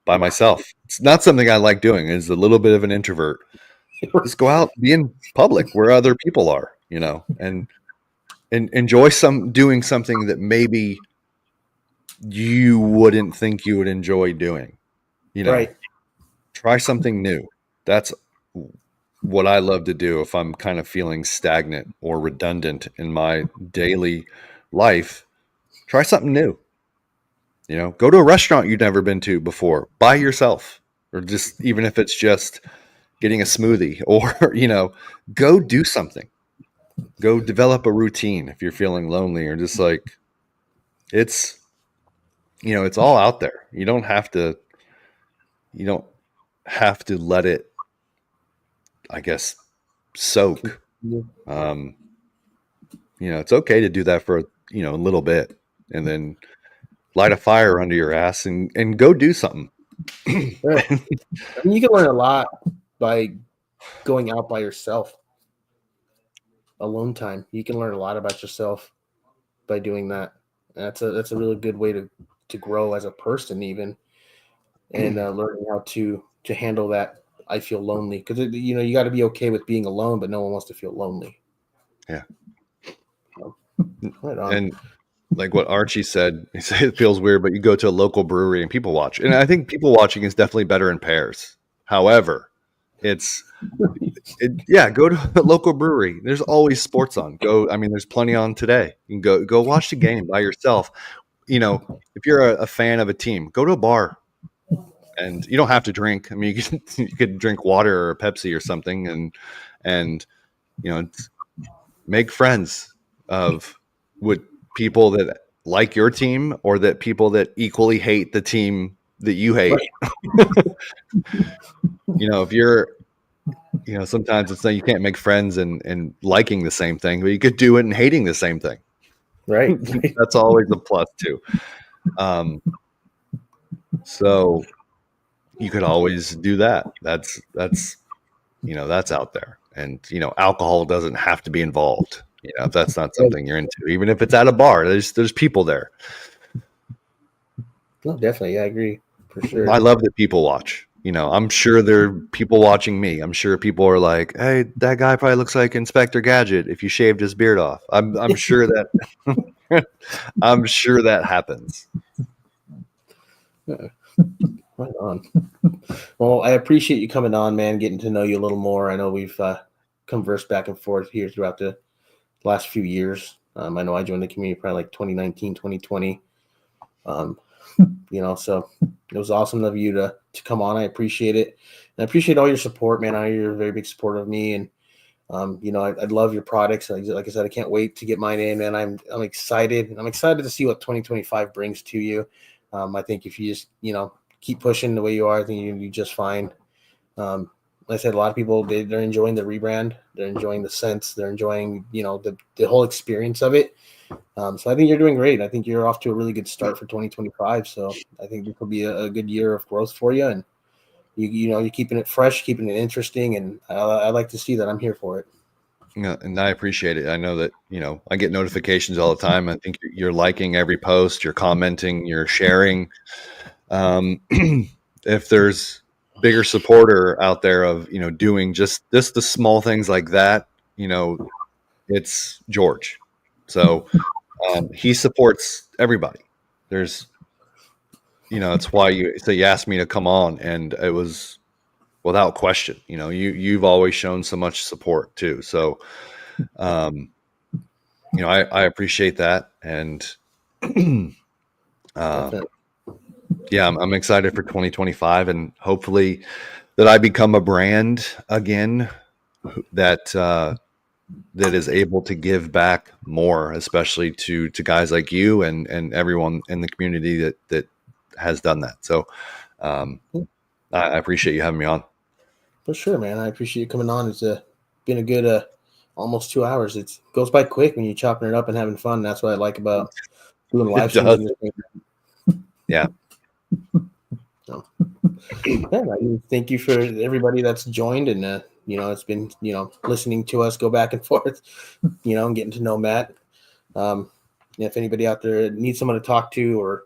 by myself. It's not something I like doing. It's a little bit of an introvert. Just go out, be in public where other people are, and enjoy doing something that maybe you wouldn't think you would enjoy doing, Right. Try something new. That's what I love to do if I'm kind of feeling stagnant or redundant in my daily life. Try something new. Go to a restaurant you've never been to before by yourself, or just even if it's just getting a smoothie, or, go do something. Go develop a routine if you're feeling lonely, or just like, it's all out there. You don't have to let it, I guess, soak. It's okay to do that for, a little bit, and then light a fire under your ass and go do something. Right. I mean, you can learn a lot by going out by yourself. Alone time. You can learn a lot about yourself by doing that. That's a really good way to grow as a person, even, and learning how to handle that. I feel lonely, because you got to be okay with being alone, but no one wants to feel lonely. Yeah. Right on. And like what Archie said, he said it feels weird, but you go to a local brewery and people watch. And I think people watching is definitely better in pairs. However, go to a local brewery. There's always sports on. There's plenty on today. You can go watch the game by yourself. If you're a fan of a team, go to a bar. And you don't have to drink. I mean, you could drink water or Pepsi or something, and make friends with people that like your team, or that people that equally hate the team that you hate. Right. If you're, sometimes it's like you can't make friends and liking the same thing, but you could do it and hating the same thing. Right. That's always a plus too. So you could always do that. That's out there. And, alcohol doesn't have to be involved. If that's not something you're into, even if it's at a bar, there's people there. No, definitely. I agree, for sure. I love that people watch. I'm sure there are people watching me. I'm sure people are like, hey, that guy probably looks like Inspector Gadget if you shaved his beard off. I'm sure that I'm sure that happens. Right on. Well, I appreciate you coming on, man, getting to know you a little more. I know we've conversed back and forth here throughout the last few years. I know I joined the community probably like 2019, 2020. So it was awesome of you to come on. I appreciate it. And I appreciate all your support, man. I know you're a very big supporter of me, and I love your products. Like I said, I can't wait to get mine in, and I'm excited. I'm excited to see what 2025 brings to you. I think if you just, keep pushing the way you are, I think you just fine. like I said, a lot of people they're enjoying the rebrand. They're enjoying the scents. They're enjoying the whole experience of it. So I think you're doing great. I think you're off to a really good start for 2025. So I think this will be a good year of growth for you, and you're keeping it fresh, keeping it interesting, and I like to see that. I'm here for it. Yeah, and I appreciate it. I know that, I get notifications all the time. I think you're liking every post, you're commenting, you're sharing. Um, if there's bigger supporter out there of, doing just the small things like that, it's George. So he supports everybody. There's, it's why you asked me to come on, and it was without question. You've always shown so much support too. So, um, I appreciate that, and uh, Definitely. yeah, I'm excited for 2025, and hopefully that I become a brand again that that is able to give back more, especially to guys like you and everyone in the community that has done that. So um, I appreciate you having me on. For sure, man. I appreciate you coming on. It's been a good almost 2 hours. It goes by quick when you're chopping it up and having fun. That's what I like about doing live It streams does. in this thing. Yeah. So, yeah, thank you for everybody that's joined, and it's been listening to us go back and forth, and getting to know Matt. If anybody out there needs someone to talk to or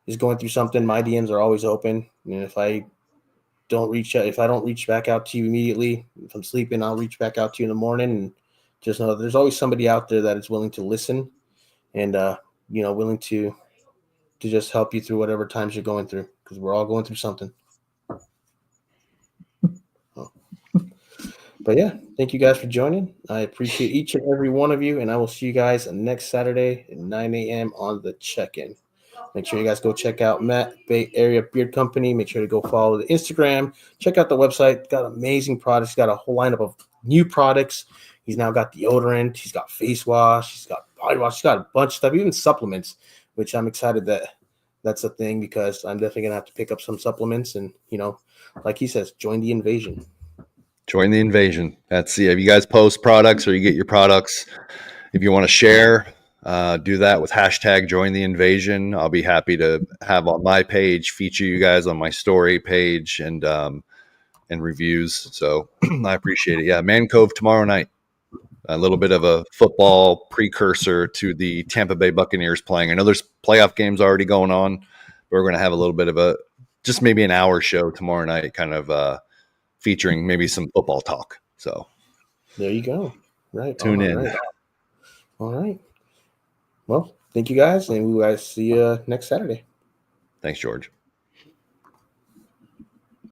is going through something, my DMs are always open. And if I don't reach back out to you immediately, if I'm sleeping, I'll reach back out to you in the morning. And just know that there's always somebody out there that is willing to listen and willing to just help you through whatever times you're going through, because we're all going through something. But yeah, thank you guys for joining. I appreciate each and every one of you, and I will see you guys next Saturday at 9 a.m. on the check-in. Make sure you guys go check out Matt Bay Area Beard Company. Make sure to go follow the Instagram. Check out the website. Got amazing products. Got a whole lineup of new products. He's now got deodorant. He's got face wash. He's got body wash. He's got a bunch of stuff, even supplements, which I'm excited that that's a thing, because I'm definitely going to have to pick up some supplements and, like he says, join the invasion. Join the invasion. That's if you guys post products or you get your products, if you want to share, do that with hashtag join the invasion. I'll be happy to have on my page, feature you guys on my story page and reviews. So I appreciate it. Yeah, Man Cove tomorrow night. A little bit of a football precursor to the Tampa Bay Buccaneers playing. I know there's playoff games already going on, but we're going to have a little bit of just maybe an hour show tomorrow night, kind of featuring maybe some football talk. So There you go. Right tune on. in. Right. All right. Well, thank you guys, and we will see you next Saturday. Thanks, George.